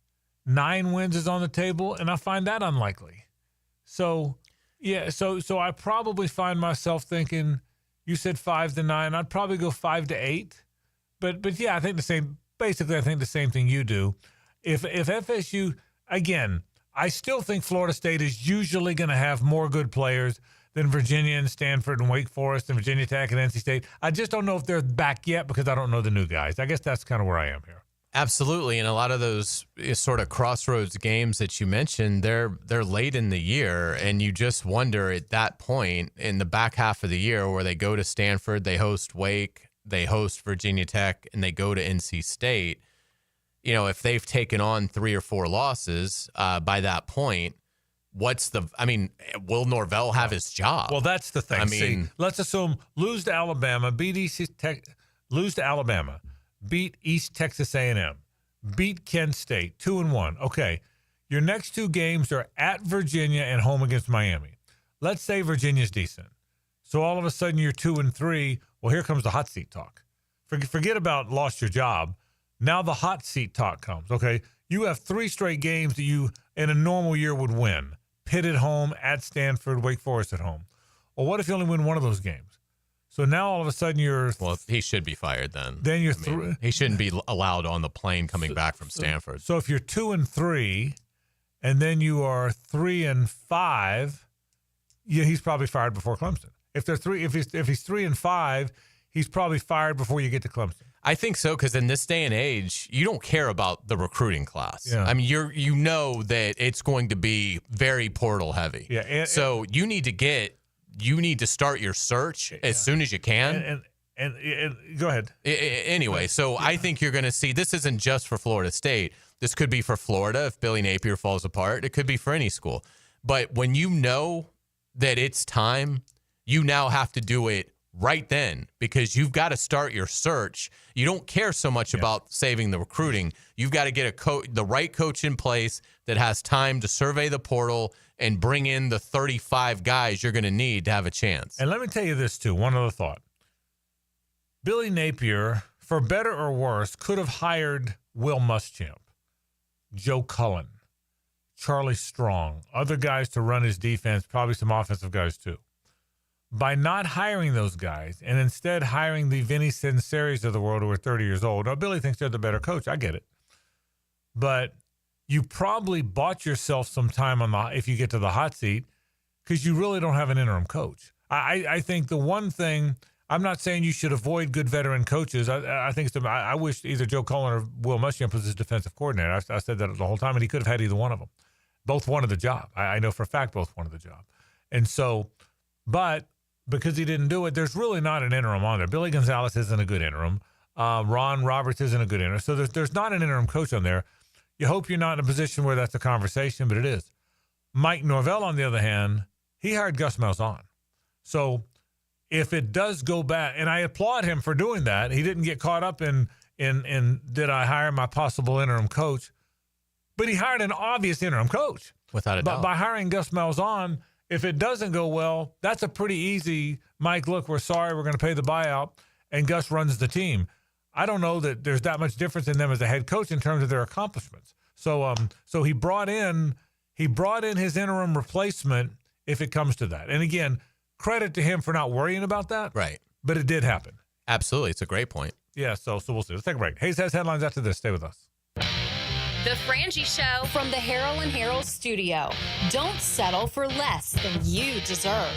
9 wins is on the table, and I find that unlikely. So, yeah, so I probably find myself thinking, you said 5 to 9. I'd probably go 5 to 8. But yeah, I think the same. Basically, I think the same thing you do. If FSU, again, I still think Florida State is usually going to have more good players than Virginia and Stanford and Wake Forest and Virginia Tech and NC State. I just don't know if they're back yet because I don't know the new guys. I guess that's kind of where I am here. Absolutely, and a lot of those sort of crossroads games that you mentioned, they're late in the year, and you just wonder at that point in the back half of the year where they go to Stanford, they host Wake, they host Virginia Tech, and they go to NC State. If they've taken on 3 or 4 losses by that point, will Norvell have his job? Well, that's the thing. Let's assume lose to Alabama, beat East Texas A&M, beat Kent State, 2-1. Okay, your next 2 games are at Virginia and home against Miami. let's say Virginia's decent. So all of a sudden you're 2-3. Well, here comes the hot seat talk. Forget about lost your job. Now the hot seat talk comes. Okay, you have 3 straight games that you in a normal year would win. Pitt at home, at Stanford, Wake Forest at home. Well, what if you only win one of those games? So now all of a sudden you're... Well, he should be fired then. Then you're... he shouldn't be allowed on the plane coming back from Stanford. So if you're 2-3, and then you are 3-5, yeah, he's probably fired before Clemson. If he's 3-5, he's probably fired before you get to Clemson. I think so, because in this day and age, you don't care about the recruiting class. Yeah. I mean, you know that it's going to be very portal heavy. Yeah. So you need to start your search as soon as you can. And go ahead. Anyway, so I think you're going to see, this isn't just for Florida State. This could be for Florida if Billy Napier falls apart. It could be for any school. But when you know that it's time, you now have to do it right then, because you've got to start your search. You don't care so much about saving the recruiting. You've got to get the right coach in place that has time to survey the portal and bring in the 35 guys you're going to need to have a chance. And let me tell you this, too. One other thought. Billy Napier, for better or worse, could have hired Will Muschamp, Joe Cullen, Charlie Strong, other guys to run his defense, probably some offensive guys, too. By not hiring those guys and instead hiring the Vinny Sinceris of the world who are 30 years old. Now, Billy thinks they're the better coach. I get it. But you probably bought yourself some time if you get to the hot seat, because you really don't have an interim coach. I think the one thing, I'm not saying you should avoid good veteran coaches. I wish either Joe Cullen or Will Muschamp was his defensive coordinator. I said that the whole time, and he could have had either one of them. Both wanted the job. I know for a fact both wanted the job. And so, but because he didn't do it, there's really not an interim on there. Billy Gonzalez isn't a good interim. Ron Roberts isn't a good interim. So there's not an interim coach on there. You hope you're not in a position where that's a conversation, but it is. Mike Norvell, on the other hand, he hired Gus Malzahn. So if it does go back, and I applaud him for doing that, he didn't get caught up in did I hire my possible interim coach, but he hired an obvious interim coach. Without a doubt. By hiring Gus Malzahn, if it doesn't go well, that's a pretty easy, Mike, look, we're sorry, we're going to pay the buyout, and Gus runs the team. I don't know that there's that much difference in them as a head coach in terms of their accomplishments. So he brought in his interim replacement if it comes to that. And again, credit to him for not worrying about that. Right. But it did happen. Absolutely. It's a great point. Yeah, so we'll see. Let's take a break. Hayes has headlines after this. Stay with us. The Frangie Show from the Harold and Harold studio. Don't settle for less than you deserve.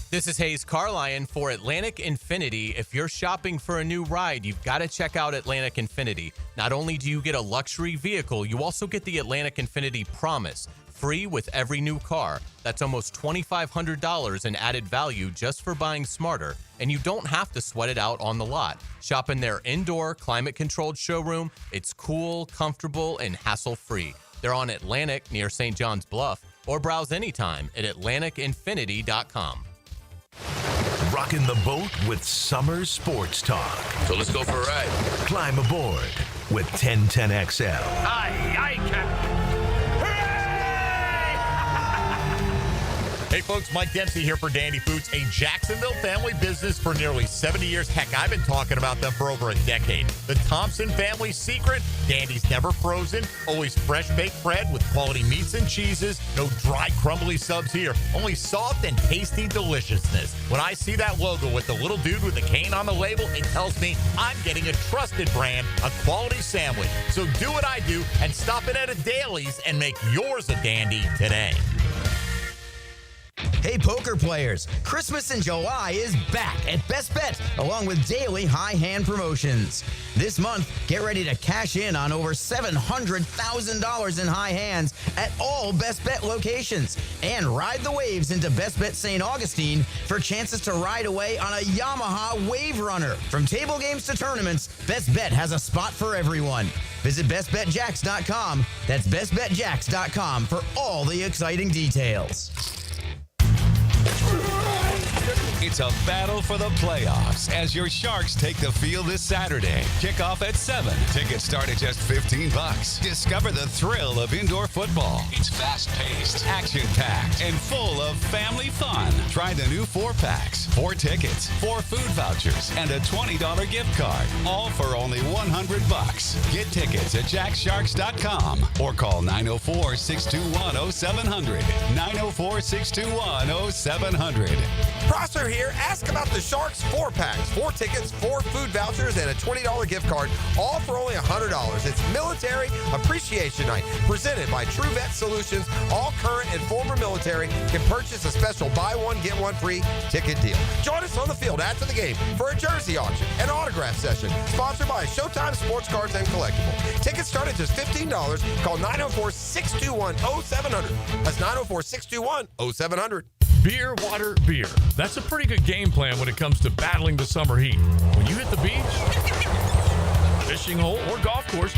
This is Hayes Carlyon for Atlantic Infinity. If you're shopping for a new ride, you've got to check out Atlantic Infinity. Not only do you get a luxury vehicle, you also get the Atlantic Infinity Promise, free with every new car. That's almost $2,500 in added value just for buying smarter, and you don't have to sweat it out on the lot. Shop in their indoor, climate-controlled showroom. It's cool, comfortable, and hassle-free. They're on Atlantic near St. John's Bluff, or browse anytime at AtlanticInfinity.com. Rocking the boat with Summer Sports Talk. So let's go for a ride. Climb aboard with 1010XL. Aye, Captain. Hey folks, Mike Dempsey here for Dandy Foods, a Jacksonville family business for nearly 70 years. Heck, I've been talking about them for over a decade. The Thompson family secret, Dandy's never frozen, always fresh baked bread with quality meats and cheeses, no dry crumbly subs here, only soft and tasty deliciousness. When I see that logo with the little dude with the cane on the label, it tells me I'm getting a trusted brand, a quality sandwich. So do what I do and stop in at a Daly's and make yours a dandy today. Hey, poker players, Christmas in July is back at Best Bet, along with daily high hand promotions. This month, get ready to cash in on over $700,000 in high hands at all Best Bet locations. And ride the waves into Best Bet St. Augustine for chances to ride away on a Yamaha Wave Runner. From table games to tournaments, Best Bet has a spot for everyone. Visit BestBetJax.com. That's BestBetJax.com for all the exciting details. It's a battle for the playoffs as your Sharks take the field this Saturday. Kickoff at 7. Tickets start at just $15. Discover the thrill of indoor football. It's fast-paced, action-packed, and full of family fun. Try the new 4-packs, 4 tickets, 4 food vouchers, and a $20 gift card. All for only $100. Get tickets at jacksharks.com or call 904-621-0700. 904-621-0700. Prosser here. Ask about the Sharks 4-packs, 4 tickets, 4 food vouchers, and a $20 gift card, all for only $100. It's Military Appreciation Night, presented by True Vet Solutions. All current and former military can purchase a special buy one, get one free ticket deal. Join us on the field after the game for a jersey auction and autograph session, sponsored by Showtime Sports Cards and Collectible. Tickets start at just $15. Call 904-621-0700. That's 904-621-0700. Beer, water, beer. That's a pretty good game plan when it comes to battling the summer heat. When you hit the beach, fishing hole, or golf course,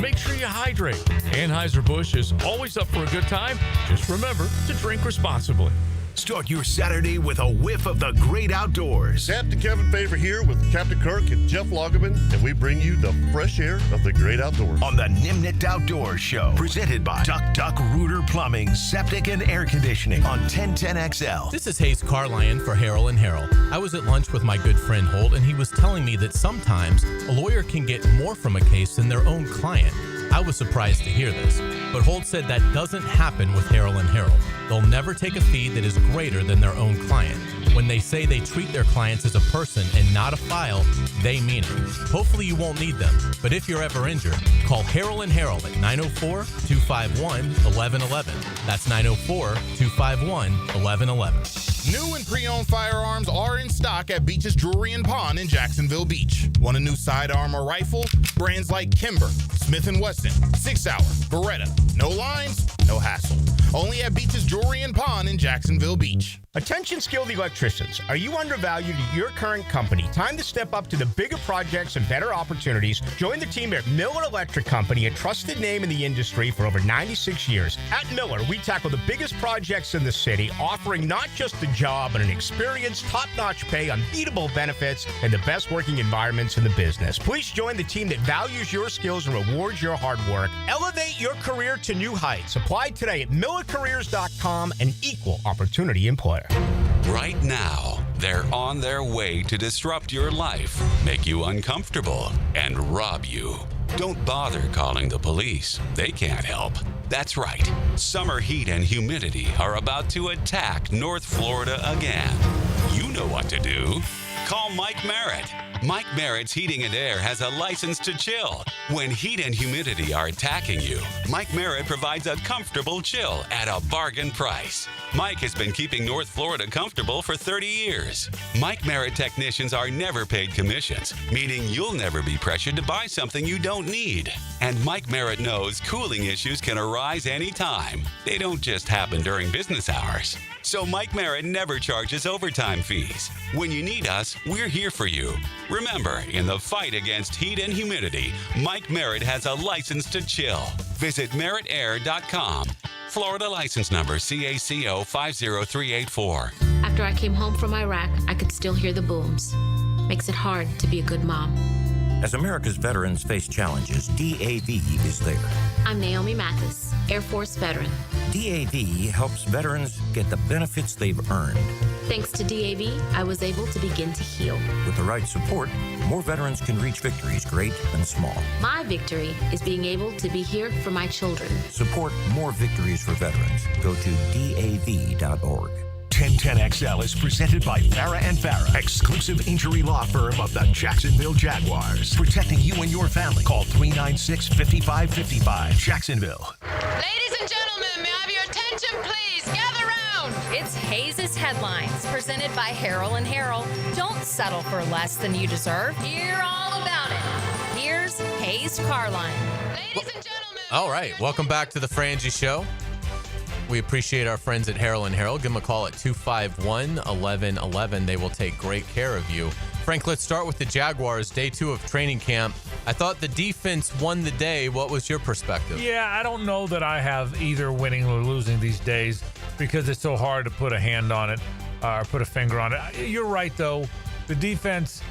make sure you hydrate. Anheuser-Busch is always up for a good time. Just remember to drink responsibly. Start your Saturday with a whiff of the great outdoors. Captain Kevin Favor here with Captain Kirk and Jeff Lagerman, and we bring you the fresh air of the great outdoors. On the Nimnit Outdoors Show, presented by Duck Rooter Plumbing, Septic, and Air Conditioning on 1010XL. This is Hayes Carlion for Harrell & Harrell. I was at lunch with my good friend Holt, and he was telling me that sometimes a lawyer can get more from a case than their own client. I was surprised to hear this, but Holt said that doesn't happen with Harrell & Harrell. They'll never take a fee that is greater than their own client. When they say they treat their clients as a person and not a file, they mean it. Hopefully you won't need them, but if you're ever injured, call Harrell & Harrell at 904-251-1111. That's 904-251-1111. New and pre-owned firearms are in stock at Beach's Jewelry and Pawn in Jacksonville Beach. Want a new sidearm or rifle? Brands like Kimber, Smith & Wesson, 6 Hour, Beretta. No lines, no hassle. Only at Beach's Jewelry and Pawn in Jacksonville Beach. Attention skilled electricians. Are you undervalued at your current company? Time to step up to the bigger projects and better opportunities. Join the team at Miller Electric Company, a trusted name in the industry for over 96 years. At Miller, we tackle the biggest projects in the city, offering not just the job, but an experienced, top-notch pay, unbeatable benefits, and the best working environments in the business. Please join the team that values your skills and rewards your hard work. Elevate your career to new heights. Apply today at millercareers.com, an equal opportunity employer. Right now, they're on their way to disrupt your life, make you uncomfortable, and rob you. Don't bother calling the police. They can't help. That's right. Summer heat and humidity are about to attack North Florida again. You know what to do. Call Mike Merritt. Mike Merritt's Heating and Air has a license to chill. When heat and humidity are attacking you, Mike Merritt provides a comfortable chill at a bargain price. Mike has been keeping North Florida comfortable for 30 years. Mike Merritt technicians are never paid commissions, meaning you'll never be pressured to buy something you don't need. And Mike Merritt knows cooling issues can arise anytime. They don't just happen during business hours. So Mike Merritt never charges overtime fees. When you need us, we're here for you. Remember, in the fight against heat and humidity, Mike Merritt has a license to chill. Visit merrittair.com. Florida license number CACO 50384. After I came home from Iraq, I could still hear the booms. Makes it hard to be a good mom. As America's veterans face challenges, DAV is there. I'm Naomi Mathis, Air Force veteran. DAV helps veterans get the benefits they've earned. Thanks to DAV, I was able to begin to heal. With the right support, more veterans can reach victories great and small. My victory is being able to be here for my children. Support more victories for veterans. Go to DAV.org. 1010XL is presented by Farah & Farah, exclusive injury law firm of the Jacksonville Jaguars. Protecting you and your family. Call 396-5555. Jacksonville. Ladies and gentlemen, may I have your attention, please? Gather round. It's Hayes' Headlines, presented by Harrell & Harrell. Don't settle for less than you deserve. Hear all about it. Here's Hayes Carline. Ladies and gentlemen. All right, welcome back to the Frangie Show. We appreciate our friends at Harrell & Harrell. Give them a call at 251-1111. They will take great care of you. Frank, let's start with the Jaguars. Day 2 of training camp. I thought the defense won the day. What was your perspective? Yeah, I don't know that I have either winning or losing these days because it's so hard to put a hand on it. or put a finger on it. You're right, though. The defense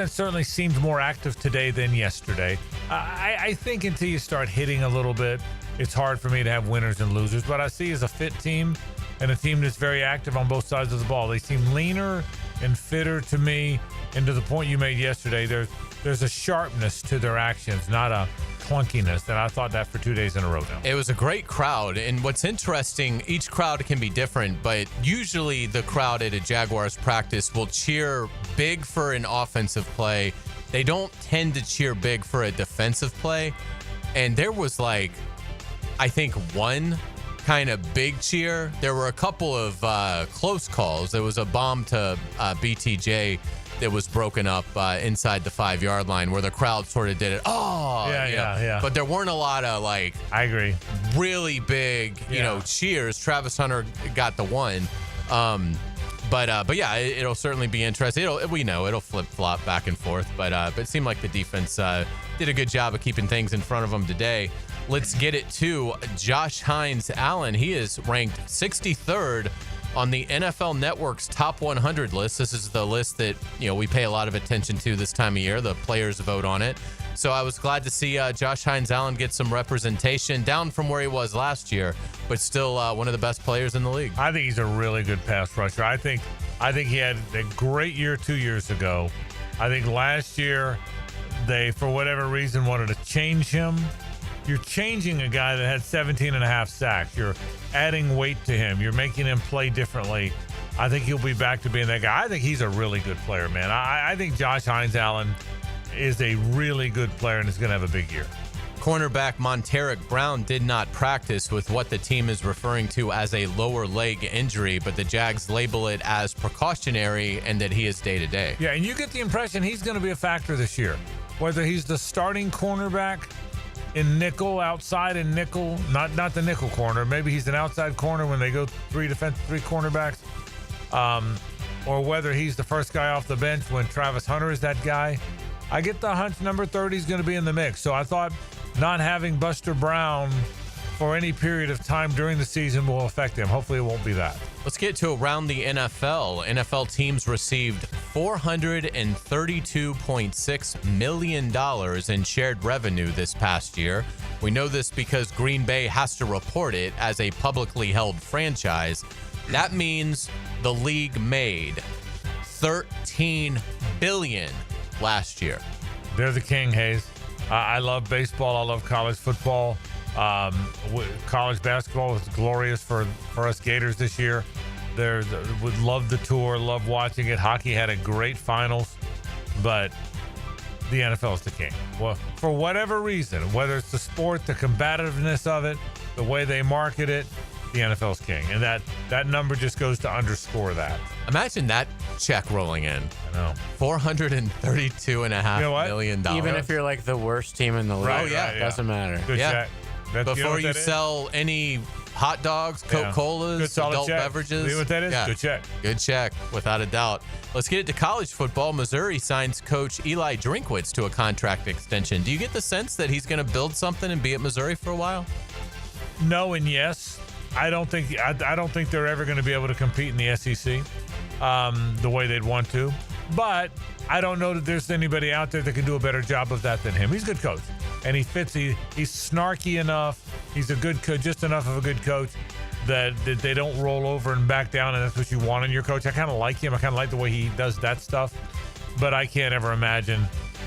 certainly seems more active today than yesterday. I think until you start hitting a little bit, it's hard for me to have winners and losers. But I see as a fit team and a team that's very active on both sides of the ball. They seem leaner and fitter to me. And to the point you made yesterday, there's a sharpness to their actions, not a clunkiness. And I thought that for 2 days in a row now. It was a great crowd. And what's interesting, each crowd can be different, but usually the crowd at a Jaguars practice will cheer big for an offensive play. They don't tend to cheer big for a defensive play. And there was I think one kind of big cheer. There were a couple of close calls. There was a bomb to BTJ that was broken up inside the 5-yard line where the crowd sort of did it. Oh, yeah. But there weren't a lot of I agree. Really big, cheers. Travis Hunter got the one. But yeah, it'll certainly be interesting. It'll flip flop back and forth. But it seemed like the defense did a good job of keeping things in front of them today. Let's get it to Josh Hines-Allen. He is ranked 63rd on the NFL Network's top 100 list. This is the list that we pay a lot of attention to this time of year. The players vote on it. So I was glad to see Josh Hines-Allen get some representation, down from where he was last year, but still one of the best players in the league. I think he's a really good pass rusher. I think he had a great year 2 years ago. I think last year they, for whatever reason, wanted to change him. You're changing a guy that had 17 and a half sacks. You're adding weight to him. You're making him play differently. I think he'll be back to being that guy. I think he's a really good player, man. I think Josh Hines-Allen is a really good player and is going to have a big year. Cornerback Monteric Brown did not practice with what the team is referring to as a lower leg injury, but the Jags label it as precautionary and that he is day-to-day. Yeah, and you get the impression he's going to be a factor this year. Whether he's the starting cornerback in nickel, outside in nickel, not the nickel corner. Maybe he's an outside corner when they go three cornerbacks. Or whether he's the first guy off the bench when Travis Hunter is that guy. I get the hunch number 30 is going to be in the mix. So I thought not having Buster Brown for any period of time during the season will affect him. Hopefully it won't be that. Let's get to around the NFL. NFL teams received $432.6 million in shared revenue this past year. We know this because Green Bay has to report it as a publicly held franchise. That means the league made $13 billion last year. They're the king, Hayes. I love baseball. I love college football. College basketball was glorious for us Gators this year. Would love the tour, love watching it. Hockey had a great finals, but the NFL is the king. Well, for whatever reason, whether it's the sport, the combativeness of it, the way they market it, the NFL's king. And that number just goes to underscore that. Imagine that check rolling in. I know. $432.5 million. Even if you're like the worst team in the league. Right, yeah. Doesn't matter. Good check. Before you sell any hot dogs, Coca-Colas, adult beverages. You know what that is? Yeah. Good check. Good check, without a doubt. Let's get it to college football. Missouri signs coach Eli Drinkwitz to a contract extension. Do you get the sense that he's going to build something and be at Missouri for a while? No and yes. I don't think they're ever going to be able to compete in the SEC the way they'd want to. But I don't know that there's anybody out there that can do a better job of that than him. He's a good coach, and he fits. He's snarky enough. He's a good coach, just enough of a good coach that they don't roll over and back down, and that's what you want in your coach. I kind of like him. I kind of like the way he does that stuff. But I can't ever imagine.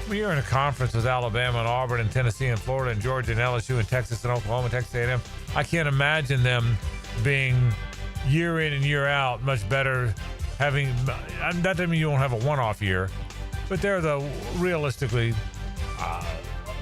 When you're in a conference with Alabama and Auburn and Tennessee and Florida and Georgia and LSU and Texas and Oklahoma and Texas A&M, I can't imagine them being year in and year out much better. That doesn't mean you won't have a one-off year, but they're the realistically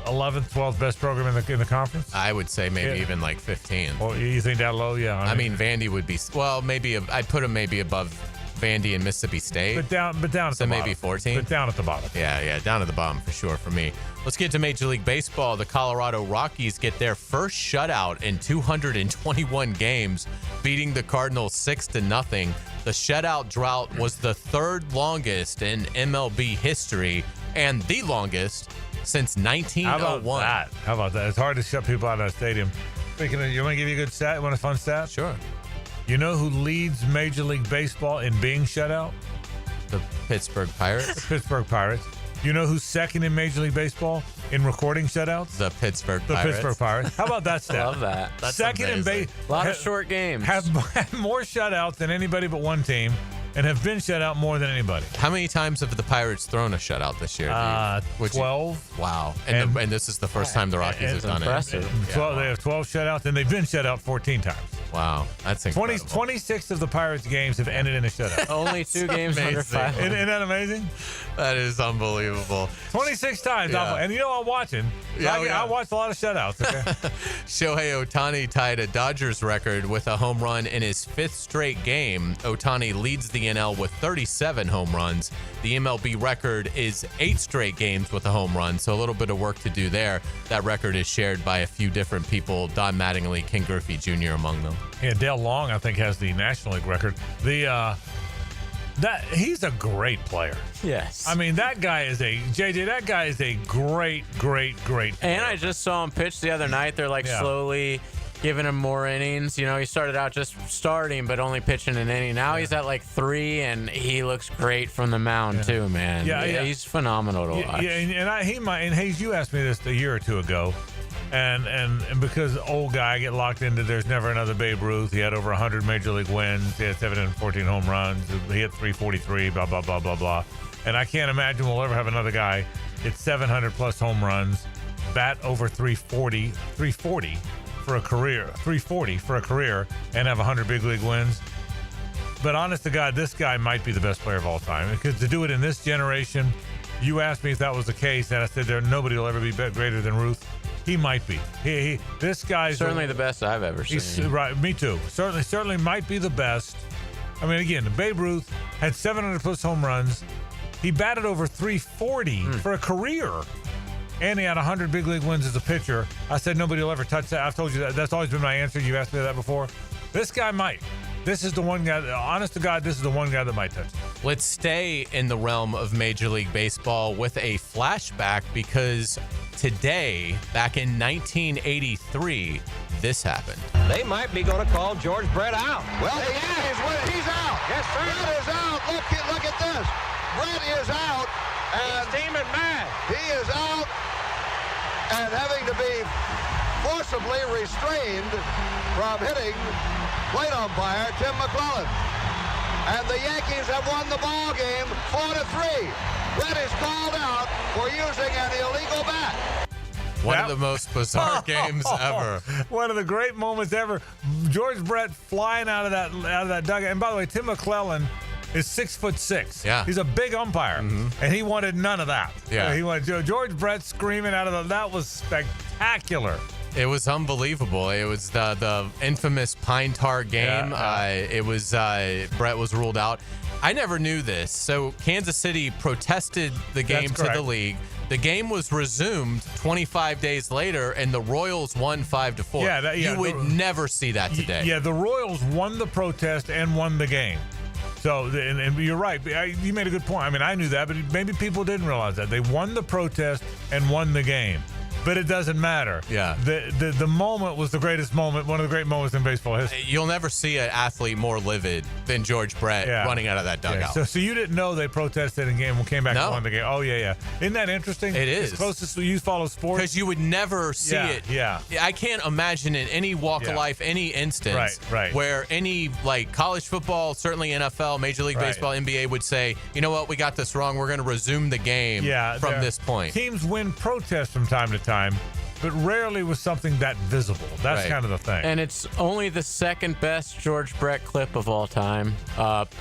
11th, 12th best program in the conference. I would say maybe even like 15. Oh, you think that low? Yeah. I mean, Vandy would be maybe I'd put them maybe above Vandy and Mississippi State. But down at the bottom. Maybe 14. But down at the bottom. Yeah, down at the bottom for sure for me. Let's get to Major League Baseball. The Colorado Rockies get their first shutout in 221 games, beating the Cardinals 6-0. The shutout drought was the third longest in MLB history and the longest since 1901. How about that? It's hard to shut people out of that stadium. Speaking of, you want to give you a good stat? You want a fun stat? Sure. You know who leads Major League Baseball in being shut out? The Pittsburgh Pirates. The Pittsburgh Pirates. You know who's second in Major League Baseball in recording shutouts? The Pittsburgh The Pirates. Pittsburgh Pirates. How about that stat? Love that. That's second amazing. in A lot of short games. Have more shutouts than anybody but one team, and have been shut out more than anybody. How many times have the Pirates thrown a shutout this year? 12. Wow. And this is the first time the Rockies have done impressive. it. 12, They have 12 shutouts, and they've been shut out 14 times. Wow. That's incredible. 26 of the Pirates games have ended in a shutout. Only 2 games under 5. Isn't that amazing? That is unbelievable. 26 times. Yeah. And you know I'm watching. So I watched a lot of shutouts. Okay? Shohei Ohtani tied a Dodgers record with a home run in his 5th straight game. Ohtani leads the NL with 37 home runs. The MLB record is 8 straight games with a home run, so a little bit of work to do there. That record is shared by a few different people, Don Mattingly, Ken Griffey Jr. among them. Yeah, Dale Long, I think, has the National League record. He's a great player. Yes. I mean, that guy is a great player. And I just saw him pitch the other night. They're slowly giving him more innings. You know, he started out just starting, but only pitching an inning. Now he's at 3, and he looks great from the mound too, man. Yeah. He's phenomenal to watch. Yeah, and Hayes, you asked me this a year or two ago. And because old guy get locked into there's never another Babe Ruth. He had over 100 major league wins. He had 714 home runs. He hit 343, blah, blah, blah, blah, blah. And I can't imagine we'll ever have another guy hit 700 plus home runs, bat over 340 for a career, and have 100 big league wins. But honest to God, this guy might be the best player of all time. Because to do it in this generation, you asked me if that was the case, and I said nobody will ever be greater than Ruth. He might be. This guy's certainly the best I've ever seen. Right, me too. Certainly might be the best. I mean, again, Babe Ruth had 700 plus home runs. He batted over 340 for a career, and he had 100 big league wins as a pitcher. I said nobody will ever touch that. I've told you that. That's always been my answer. You asked me that before. This guy might. This is the one guy. Honest to God, this is the one guy that might touch it. Let's stay in the realm of Major League Baseball with a flashback, because today, back in 1983, this happened. They might be going to call George Brett out. Well, he's out. Yes, sir. Brett is out. Look at this. Brett is out. And he's steaming mad. He is out and having to be forcibly restrained from hitting plate umpire Tim McClellan. And the Yankees have won the ball game 4-3. Brett is called out for using an illegal bat. One of the most bizarre games ever. One of the great moments ever. George Brett flying out of that dugout. And by the way, Tim McClellan is 6'6". Yeah, he's a big umpire, and he wanted none of that. Yeah, he wanted George Brett screaming out of that was spectacular. It was unbelievable. It was the infamous Pine Tar game. It was Brett was ruled out. I never knew this. So Kansas City protested the game to the league. The game was resumed 25 days later, and the Royals won 5-4. You would never see that today. Yeah, the Royals won the protest and won the game. So, and you're right. You made a good point. I mean, I knew that, but maybe people didn't realize that. They won the protest and won the game. But it doesn't matter. Yeah. The moment was the greatest moment, one of the great moments in baseball history. You'll never see an athlete more livid than George Brett running out of that dugout. Yeah. So you didn't know they protested and came back and won the game. Oh, yeah. Isn't that interesting? It is. It's closest you follow sports. Because you would never see it. Yeah. I can't imagine in any walk of life, any instance where any college football, certainly NFL, Major League Baseball, NBA would say, you know what, we got this wrong. We're going to resume the game from this point. Teams win protests from time to time, but rarely was something that visible. That's kind of the thing. And it's only the second best George Brett clip of all time.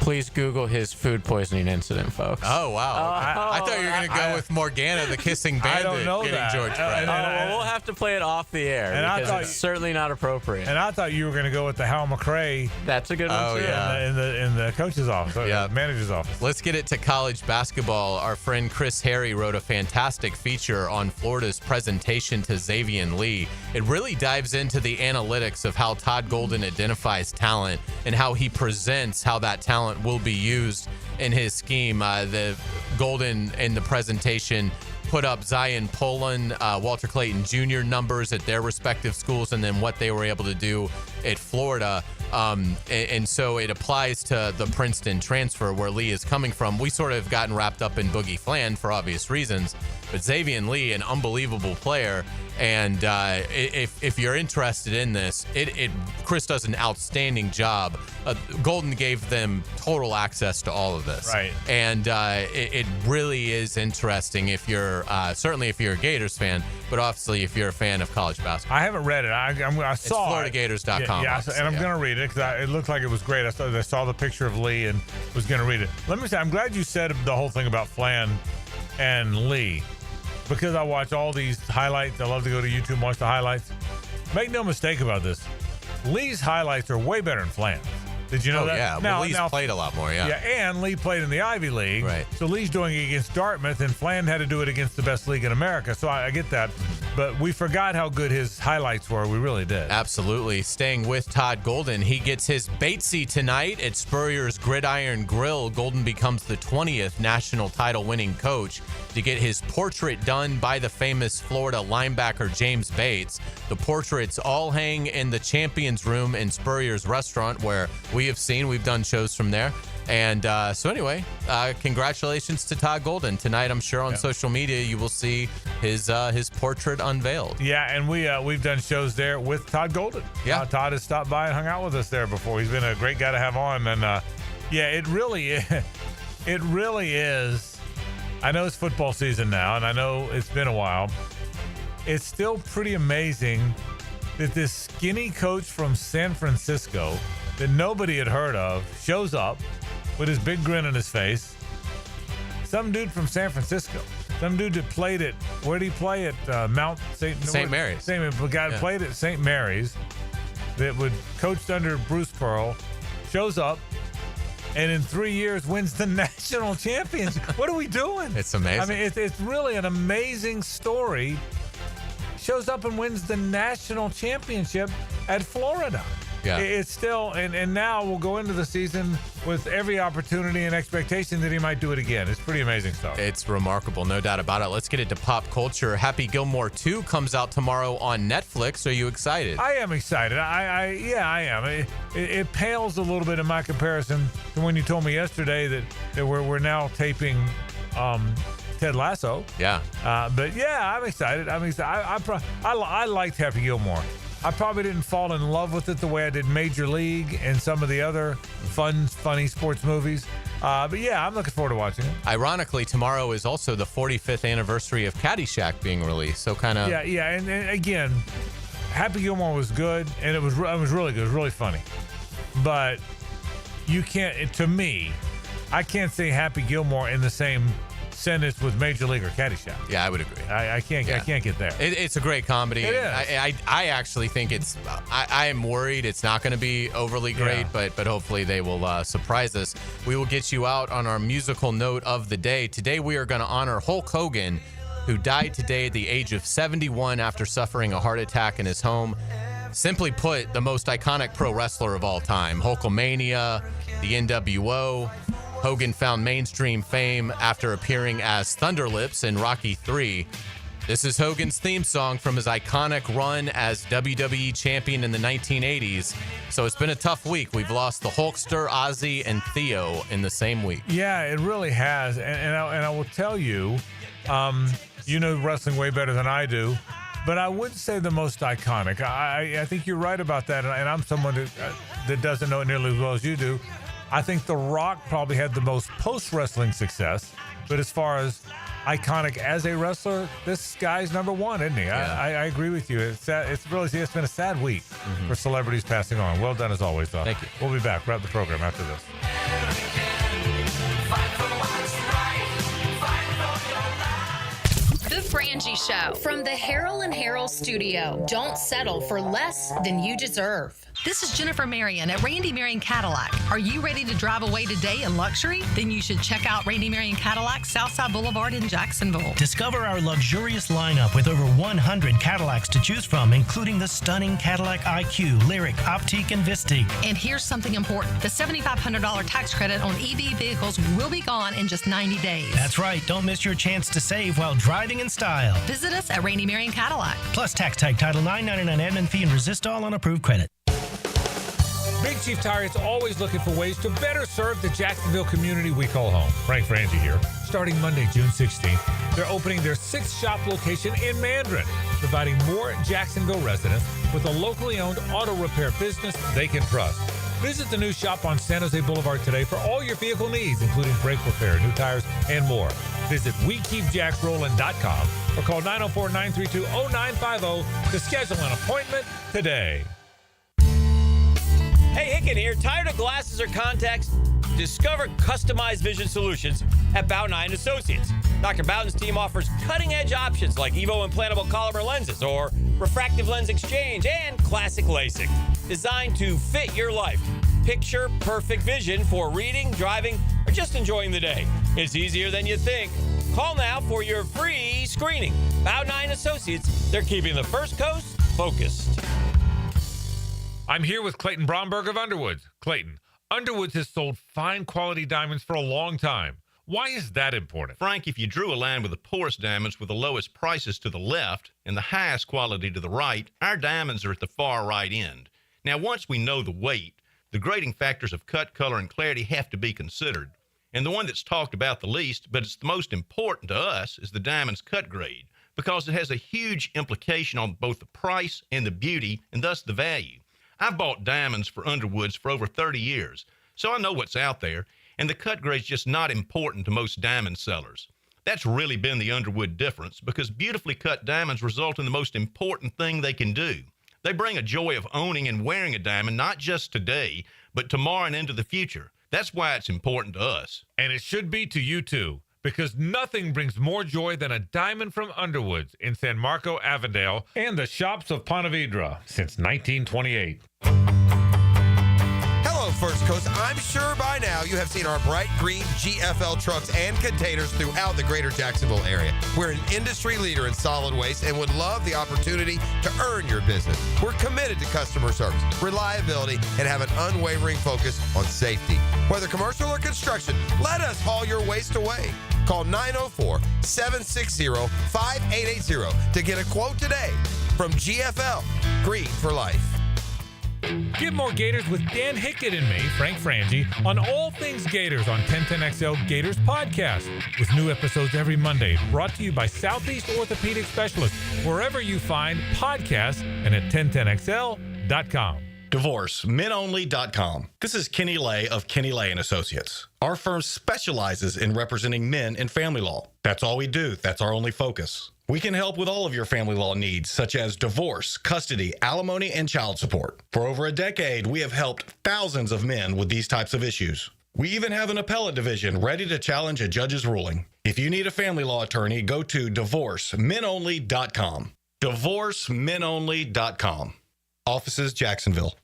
Please Google his food poisoning incident, folks. Oh, wow. I thought you were going to go with Morgana, the kissing bandit, I don't know getting that. George Brett. We'll have to play it off the air because it's certainly not appropriate. And I thought you were going to go with the Hal McRae. That's a good one, too. In the coach's office, the manager's office. Let's get it to college basketball. Our friend Chris Harry wrote a fantastic feature on Florida's presentation to Xavier Lee. It really dives into the analytics of how Todd Golden identifies talent and how he presents how that talent will be used in his scheme. The Golden in the presentation put up Zion Poland, Walter Clayton Jr. numbers at their respective schools, and then what they were able to do at Florida. And so it applies to the Princeton transfer where Lee is coming from. We sort of gotten wrapped up in Boogie Flan for obvious reasons, but Xavier Lee, an unbelievable player. And if you're interested in this, Chris does an outstanding job. Golden gave them total access to all of this. Right. And it really is interesting if you're, certainly if you're a Gators fan, but obviously if you're a fan of college basketball. I haven't read it. I saw it's FloridaGators.com. Yeah, and I'm going to read it because it looked like it was great. I saw the picture of Lee and was going to read it. Let me say, I'm glad you said the whole thing about Flan and Lee, because I watch all these highlights. I love to go to YouTube and watch the highlights. Make no mistake about this. Lee's highlights are way better than Flan's. Did you know that? Yeah, now, Lee's played a lot more, yeah. Yeah, and Lee played in the Ivy League. Right. So Lee's doing it against Dartmouth, and Flan had to do it against the best league in America. So I get that. But we forgot how good his highlights were. We really did. Absolutely. Staying with Todd Golden, he gets his Batesy tonight at Spurrier's Gridiron Grill. Golden becomes the 20th national title-winning coach to get his portrait done by the famous Florida linebacker James Bates. The portraits all hang in the Champions Room in Spurrier's restaurant, where we've done shows from there. And so anyway, congratulations to Todd Golden. Tonight, I'm sure on social media, you will see his portrait unveiled. Yeah, and we've done shows there with Todd Golden. Yeah. Todd has stopped by and hung out with us there before. He's been a great guy to have on. And it really is. I know it's football season now, and I know it's been a while. It's still pretty amazing that this skinny coach from San Francisco that nobody had heard of shows up with his big grin on his face. Some dude from San Francisco. Some dude that played at, where did he play? At Mount St. Mary's. The guy that played at St. Mary's that would coached under Bruce Pearl shows up and in 3 years wins the national championship. What are we doing? It's amazing. I mean, it's really an amazing story. Shows up and wins the national championship at Florida. Yeah. It's still, and now we'll go into the season with every opportunity and expectation that he might do it again. It's pretty amazing stuff. It's remarkable, no doubt about it. Let's get into pop culture. Happy Gilmore 2 comes out tomorrow on Netflix. Are you excited? I am excited. I am. It pales a little bit in my comparison to when you told me yesterday that we're now taping Ted Lasso. Yeah. But yeah, I'm excited. I liked Happy Gilmore. I probably didn't fall in love with it the way I did Major League and some of the other funny sports movies. But yeah, I'm looking forward to watching it. Ironically, tomorrow is also the 45th anniversary of Caddyshack being released. So kind of. Yeah. And again, Happy Gilmore was good, and it was really good. It was really funny. But you can't, to me, I can't say Happy Gilmore in the same sentence with Major League or Caddyshack. Yeah, I would agree. I can't get there. It's a great comedy. It is. I actually think I am worried it's not going to be overly great, but hopefully they will surprise us. We will get you out on our musical note of the day. Today we are going to honor Hulk Hogan, who died today at the age of 71 after suffering a heart attack in his home. Simply put, the most iconic pro wrestler of all time. Hulkamania, the NWO. Hogan found mainstream fame after appearing as Thunderlips in Rocky III. This is Hogan's theme song from his iconic run as WWE champion in the 1980s. So it's been a tough week. We've lost the Hulkster, Ozzy, and Theo in the same week. Yeah, it really has. And I will tell you, you know wrestling way better than I do, but I would say the most iconic. I think you're right about that, and I'm someone that doesn't know it nearly as well as you do. I think The Rock probably had the most post-wrestling success, but as far as iconic as a wrestler, this guy's number one, isn't he? Yeah. I agree with you. It's been a sad week for celebrities passing on. Well done as always, though. Thank you. We'll be back. Wrap the program after this. The Frangie Show from the Harold and Harold studio. Don't settle for less than you deserve. This is Jennifer Marion at Randy Marion Cadillac. Are you ready to drive away today in luxury? Then you should check out Randy Marion Cadillac, Southside Boulevard in Jacksonville. Discover our luxurious lineup with over 100 Cadillacs to choose from, including the stunning Cadillac IQ, Lyric, Optique, and Vistique. And here's something important. The $7,500 tax credit on EV vehicles will be gone in just 90 days. That's right. Don't miss your chance to save while driving in style. Visit us at Randy Marion Cadillac. Plus tax tag Title $9.99 admin fee and resist all on approved credit. Big Chief Tire is always looking for ways to better serve the Jacksonville community we call home. Frangie here. Starting Monday, June 16th, they're opening their 6th shop location in Mandarin, providing more Jacksonville residents with a locally owned auto repair business they can trust. Visit the new shop on San Jose Boulevard today for all your vehicle needs, including brake repair, new tires, and more. Visit WeKeepJacksRollin.com or call 904-932-0950 to schedule an appointment today. Hey, Hicken here. Tired of glasses or contacts? Discover customized vision solutions at Bowden & Associates. Dr. Bowden's team offers cutting-edge options like Evo implantable Collamer lenses or refractive lens exchange and classic LASIK, designed to fit your life. Picture perfect vision for reading, driving, or just enjoying the day. It's easier than you think. Call now for your free screening. Bowden & Associates, they're keeping the First Coast focused. I'm here with Clayton Bromberg of Underwoods. Clayton, Underwoods has sold fine quality diamonds for a long time. Why is that important? Frank, if you drew a line with the poorest diamonds with the lowest prices to the left and the highest quality to the right, our diamonds are at the far right end. Now, once we know the weight, the grading factors of cut, color, and clarity have to be considered. And the one that's talked about the least, but it's the most important to us, is the diamond's cut grade, because it has a huge implication on both the price and the beauty, and thus the value. I've bought diamonds for Underwoods for over 30 years, so I know what's out there, and the cut grade's just not important to most diamond sellers. That's really been the Underwood difference, because beautifully cut diamonds result in the most important thing they can do. They bring a joy of owning and wearing a diamond, not just today, but tomorrow and into the future. That's why it's important to us. And it should be to you too, because nothing brings more joy than a diamond from Underwoods in San Marco, Avondale, and the shops of Ponte Vedra since 1928. Hello, First Coast. I'm sure by now you have seen our bright green GFL trucks and containers throughout the greater Jacksonville area. We're an industry leader in solid waste and would love the opportunity to earn your business. We're committed to customer service, reliability, and have an unwavering focus on safety. Whether commercial or construction, let us haul your waste away. Call 904-760-5880 to get a quote today from GFL, Green for Life. Get more Gators with Dan Hickett and me, Frank Frangie, on all things Gators on 1010XL Gators Podcast, with new episodes every Monday, brought to you by Southeast Orthopedic Specialists, wherever you find podcasts and at 1010XL.com. DivorceMenOnly.com. This is Kenny Lay of Kenny Lay & Associates. Our firm specializes in representing men in family law. That's all we do. That's our only focus. We can help with all of your family law needs, such as divorce, custody, alimony, and child support. For over a decade, we have helped thousands of men with these types of issues. We even have an appellate division ready to challenge a judge's ruling. If you need a family law attorney, go to DivorceMenOnly.com. DivorceMenOnly.com. Offices, Jacksonville.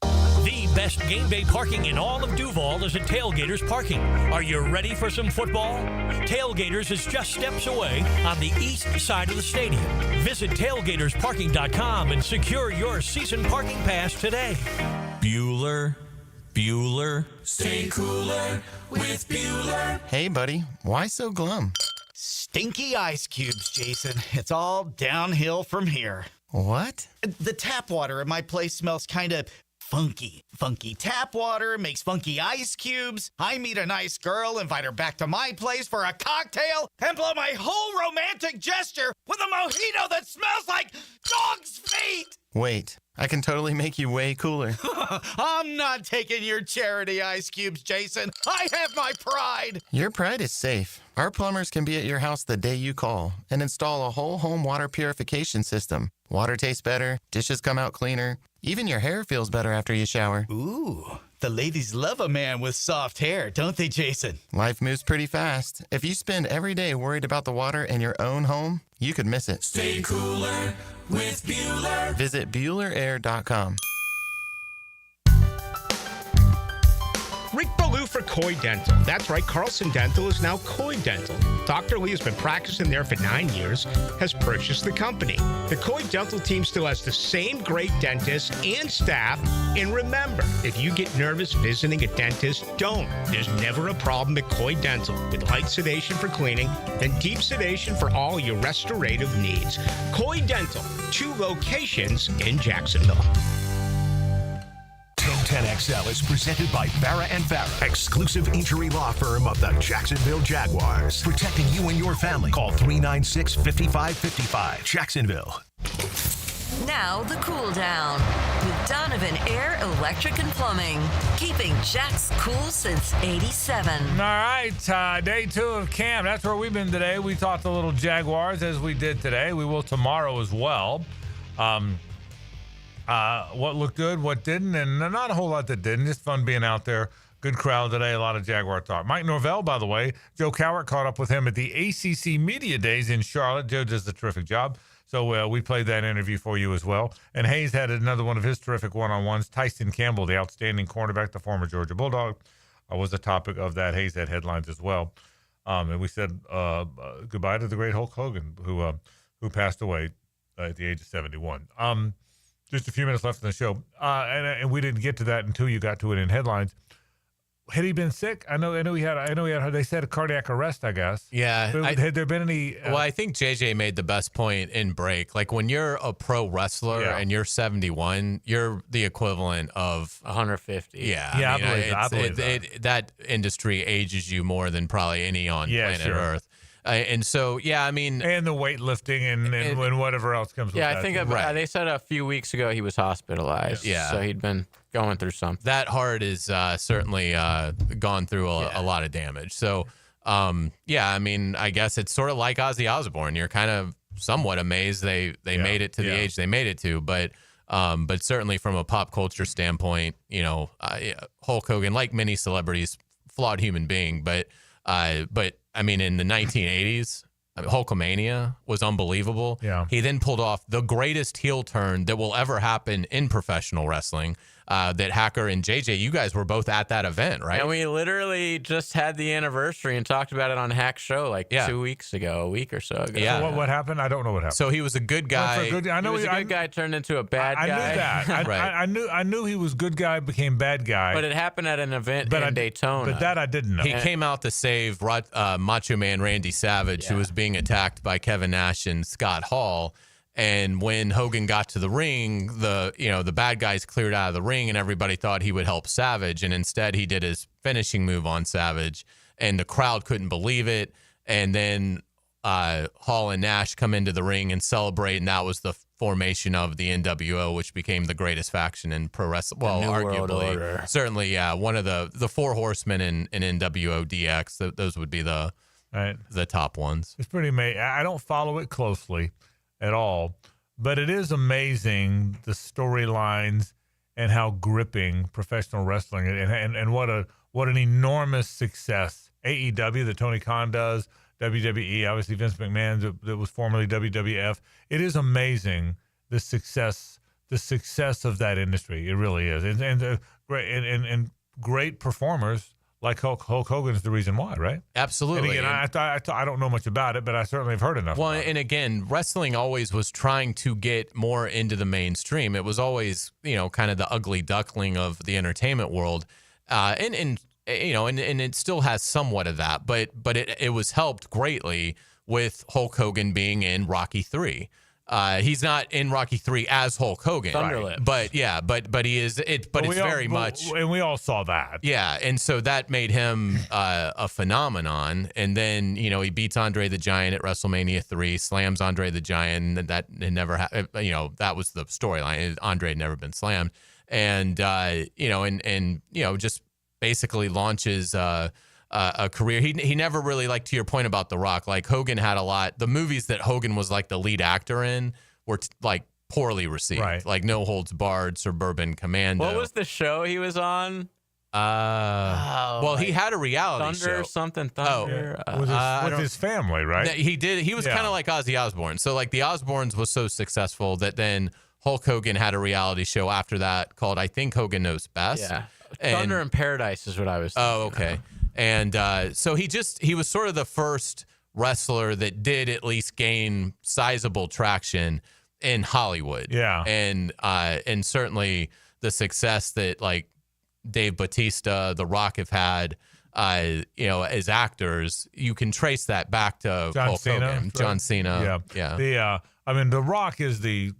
The best game day parking in all of Duval is at Tailgaters Parking. Are you ready for some football? Tailgaters is just steps away on the east side of the stadium. Visit tailgatorsparking.com and secure your season parking pass today. Bueller. Stay cooler with Bueller. Hey, buddy. Why so glum? Stinky ice cubes, Jason. It's all downhill from here. What? The tap water at my place smells kind of funky. Funky tap water makes funky ice cubes. I meet a nice girl, invite her back to my place for a cocktail, and blow my whole romantic gesture with a mojito that smells like dog's feet. Wait, I can totally make you way cooler. I'm not taking your charity ice cubes, Jason. I have my pride. Your pride is safe. Our plumbers can be at your house the day you call and install a whole home water purification system. Water tastes better, dishes come out cleaner, even your hair feels better after you shower. Ooh, the ladies love a man with soft hair, don't they, Jason? Life moves pretty fast. If you spend every day worried about the water in your own home, you could miss it. Stay cooler with Bueller. Visit BuellerAir.com. for Coy Dental. That's right, Carlson Dental is now Coy Dental. Dr. Lee has been practicing there for 9 years, has purchased the company. The Coy Dental team still has the same great dentists and staff. And remember, if you get nervous visiting a dentist, don't. There's never a problem at Coy Dental with light sedation for cleaning and deep sedation for all your restorative needs. Coy Dental, 2 locations in Jacksonville. 1010XL is presented by Farah and Farah, exclusive injury law firm of the Jacksonville Jaguars. Protecting you and your family. Call 396-5555. Jacksonville. Now the cool down with Donovan Air, Electric and Plumbing, keeping Jack's cool since '87. All right, day 2 of camp. That's where we've been today. We talked a little Jaguars as we did today. We will tomorrow as well. What looked good, what didn't, and not a whole lot that didn't. Just fun being out there. Good crowd today. A lot of Jaguar talk. Mike Norvell, by the way, Joe Cowart caught up with him at the ACC Media Days in Charlotte. Joe does a terrific job. So we played that interview for you as well. And Hayes had another one of his terrific one-on-ones. Tyson Campbell, the outstanding cornerback, the former Georgia Bulldog, was the topic of that. Hayes had headlines as well. And we said goodbye to the great Hulk Hogan, who passed away at the age of 71. Just a few minutes left in the show. And we didn't get to that until you got to it in headlines. Had he been sick? I know he had. They said a cardiac arrest, I guess. Yeah. Had there been any? Well, I think JJ made the best point in break. Like when you're a pro wrestler and you're 71, you're the equivalent of 150. Yeah. I believe that. That industry ages you more than probably any on planet Earth. And so, and the weightlifting and whatever else comes with that. Yeah, I think they said a few weeks ago he was hospitalized. Yeah. So he'd been going through something. That heart is certainly gone through a lot of damage. So, I guess it's sort of like Ozzy Osbourne. You're kind of somewhat amazed they made it to the age they made it to. But certainly from a pop culture standpoint, Hulk Hogan, like many celebrities, flawed human being, but in the 1980s, Hulkamania was unbelievable. Yeah. He then pulled off the greatest heel turn that will ever happen in professional wrestling. That Hacker and JJ, you guys were both at that event, right? And we literally just had the anniversary and talked about it on Hack's show 2 weeks ago, a week or so ago. Yeah. So what happened? I don't know what happened. So he was a good guy. He was a good guy turned into a bad guy. I knew that. I knew he was good guy, became bad guy. But it happened at an event in Daytona. But that I didn't know. He came out to save Macho Man Randy Savage, who was being attacked by Kevin Nash and Scott Hall. And when Hogan got to the ring, the bad guys cleared out of the ring, and everybody thought he would help Savage, and instead he did his finishing move on Savage, and the crowd couldn't believe it. And then Hall and Nash come into the ring and celebrate, and that was the formation of the NWO, which became the greatest faction in pro wrestling. Well, arguably, certainly, one of the four horsemen in NWO DX. Those would be the top ones. It's pretty amazing. I don't follow it closely at all, but it is amazing the storylines and how gripping professional wrestling and what an enormous success AEW that Tony Khan does, WWE, obviously Vince McMahon that was formerly WWF. It is amazing the success of that industry. It really is, and great performers. Like Hulk Hogan is the reason why, right? Absolutely. And again, I don't know much about it, but I certainly have heard enough. Well, and again, wrestling always was trying to get more into the mainstream. It was always, kind of the ugly duckling of the entertainment world, and it still has somewhat of that. But it was helped greatly with Hulk Hogan being in Rocky III. He's not in Rocky III as Hulk Hogan, Thunderlips. but he is. But it's very much, and we all saw that. Yeah, and so that made him a phenomenon. And then he beats Andre the Giant at WrestleMania 3, slams Andre the Giant. And that never, that was the storyline. Andre had never been slammed, and just basically launches a career. He never really, like, to your point about The Rock, like Hogan had a lot. The movies that Hogan was like the lead actor in were poorly received, right? Like No Holds Barred, Suburban Commando. What was the show he was on? He had a reality show. Thunder. With his family, right? He did. He was kind of like Ozzy Osbourne. So like the Osbournes was so successful that then Hulk Hogan had a reality show after that called, I think, Hogan Knows Best. Yeah. Thunder in Paradise is what I was thinking. Oh, okay. And so he was sort of the first wrestler that did at least gain sizable traction in Hollywood. Yeah. And certainly the success that like Dave Bautista, The Rock have had, as actors, you can trace that back to Hulk Hogan, John Cena. Yeah. The Rock is the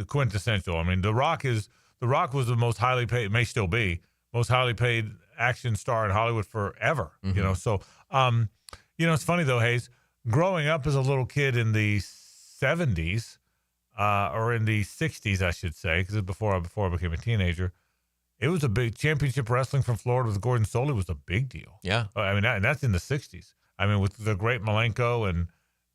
quintessential. I mean, The Rock was the most highly paid, may still be, most highly paid action star in Hollywood forever. Mm-hmm. So it's funny though, Hayes, growing up as a little kid in the 70s or in the 60s, I should say, because before I became a teenager, it was a big championship wrestling from Florida with Gordon Soley was a big deal. Yeah. And that's in the 60s. I mean, with the great Malenko and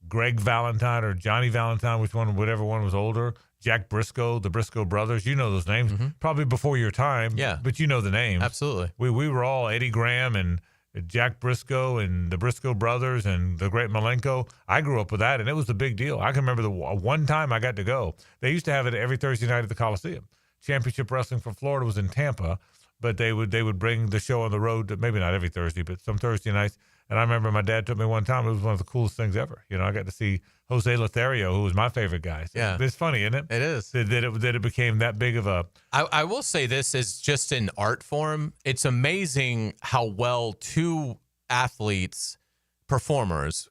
Greg Valentine or Johnny Valentine, whatever one was older, Jack Briscoe, the Briscoe brothers, you know those names, probably before your time. Yeah. But you know the names. Absolutely. We were all Eddie Graham and Jack Briscoe and the Briscoe brothers and the great Malenko. I grew up with that, and it was a big deal. I can remember the one time I got to go. They used to have it every Thursday night at the Coliseum. Championship Wrestling from Florida was in Tampa, but they would bring the show on the road, maybe not every Thursday, but some Thursday nights. And I remember my dad took me one time. It was one of the coolest things ever. I got to see Jose Lothario, who was my favorite guy. So yeah. It's funny, isn't it? It is. That it became that big of a... I will say this is just an art form. It's amazing how well two athletes, performers,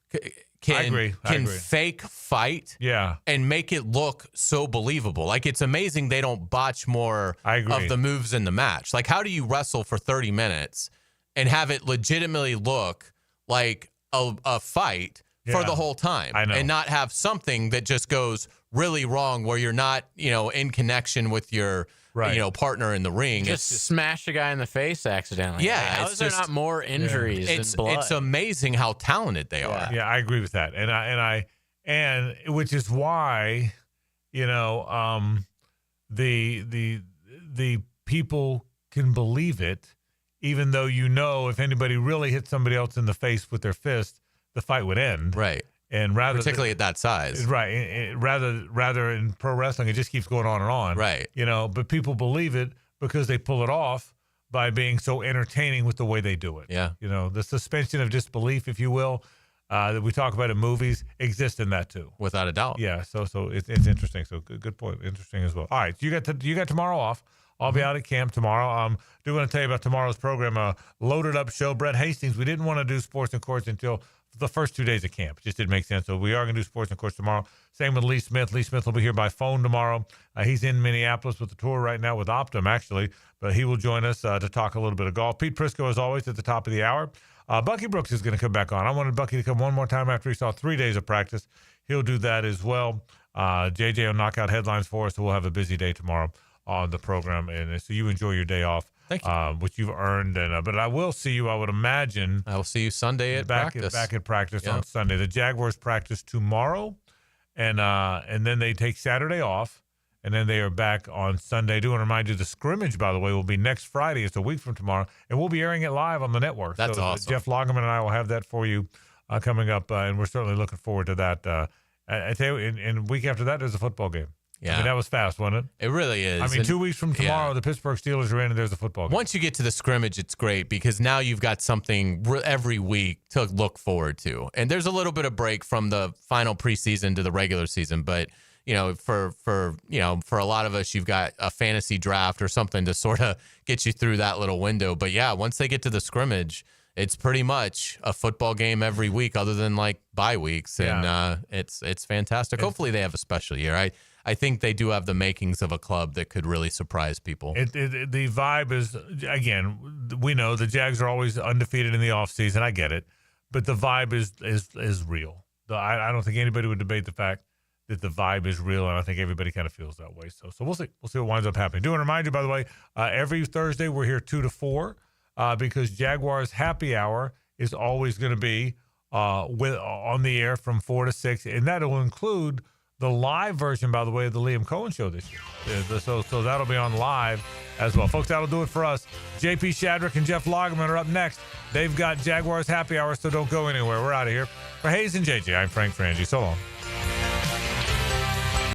can fake fight and make it look so believable. Like, it's amazing they don't botch more of the moves in the match. Like, how do you wrestle for 30 minutes and have it legitimately look like a fight for the whole time? I know. And not have something that just goes really wrong where you're not, in connection with your partner in the ring. Just smash a guy in the face accidentally. Yeah. How is there not more injuries than blood? It's amazing how talented they are. Yeah, I agree with that. And which is why, the people can believe it, even though if anybody really hit somebody else in the face with their fist, the fight would end. Right. And particularly at that size. Right. Rather in pro wrestling, it just keeps going on and on. Right. But people believe it because they pull it off by being so entertaining with the way they do it. Yeah. The suspension of disbelief, if you will, that we talk about in movies exists in that too. Without a doubt. Yeah. So it's interesting. So good point. Interesting as well. All right. You got tomorrow off. I'll be out at camp tomorrow. Do want to tell you about tomorrow's program, a loaded up show. Brett Hastings, we didn't want to do sports and courts until the first 2 days of camp. It just didn't make sense. So we are going to do sports and courts tomorrow. Same with Lee Smith. Lee Smith will be here by phone tomorrow. He's in Minneapolis with the tour right now with Optum, actually. But he will join us to talk a little bit of golf. Pete Prisco, as always, at the top of the hour. Bucky Brooks is going to come back on. I wanted Bucky to come one more time after he saw 3 days of practice. He'll do that as well. JJ will knock out headlines for us, so we'll have a busy day tomorrow on the program. And so you enjoy your day off. Thank you. Which you've earned. But I will see you, I would imagine. I will see you Sunday at practice. Back at practice on Sunday. The Jaguars practice tomorrow, and then they take Saturday off, and then they are back on Sunday. I do want to remind you, the scrimmage, by the way, will be next Friday. It's a week from tomorrow, and we'll be airing it live on the network. That's awesome. Jeff Lagerman and I will have that for you coming up, and we're certainly looking forward to that. I tell you, and week after that, there's a football game. Yeah. I mean, that was fast, wasn't it? It really is. 2 weeks from tomorrow, the Pittsburgh Steelers are in, and there's a football game. Once you get to the scrimmage, it's great because now you've got something every week to look forward to. And there's a little bit of break from the final preseason to the regular season, but for a lot of us, you've got a fantasy draft or something to sort of get you through that little window. But yeah, once they get to the scrimmage, it's pretty much a football game every week, other than like bye weeks, and it's fantastic. Hopefully, they have a special year. I think they do have the makings of a club that could really surprise people. The vibe is, again, we know the Jags are always undefeated in the offseason. I get it. But the vibe is real. I don't think anybody would debate the fact that the vibe is real, and I think everybody kind of feels that way. So we'll see. We'll see what winds up happening. Do want to remind you, by the way, every Thursday we're here 2 to 4 because Jaguars Happy Hour is always going to be on the air from 4 to 6, and that will include the live version, by the way, of the Liam Cohen Show this year. So that'll be on live as well. Folks, that'll do it for us. JP Shadrick and Jeff Lagerman are up next. They've got Jaguars Happy Hour, so don't go anywhere. We're out of here. For Hayes and JJ, I'm Frank Frangie. So long.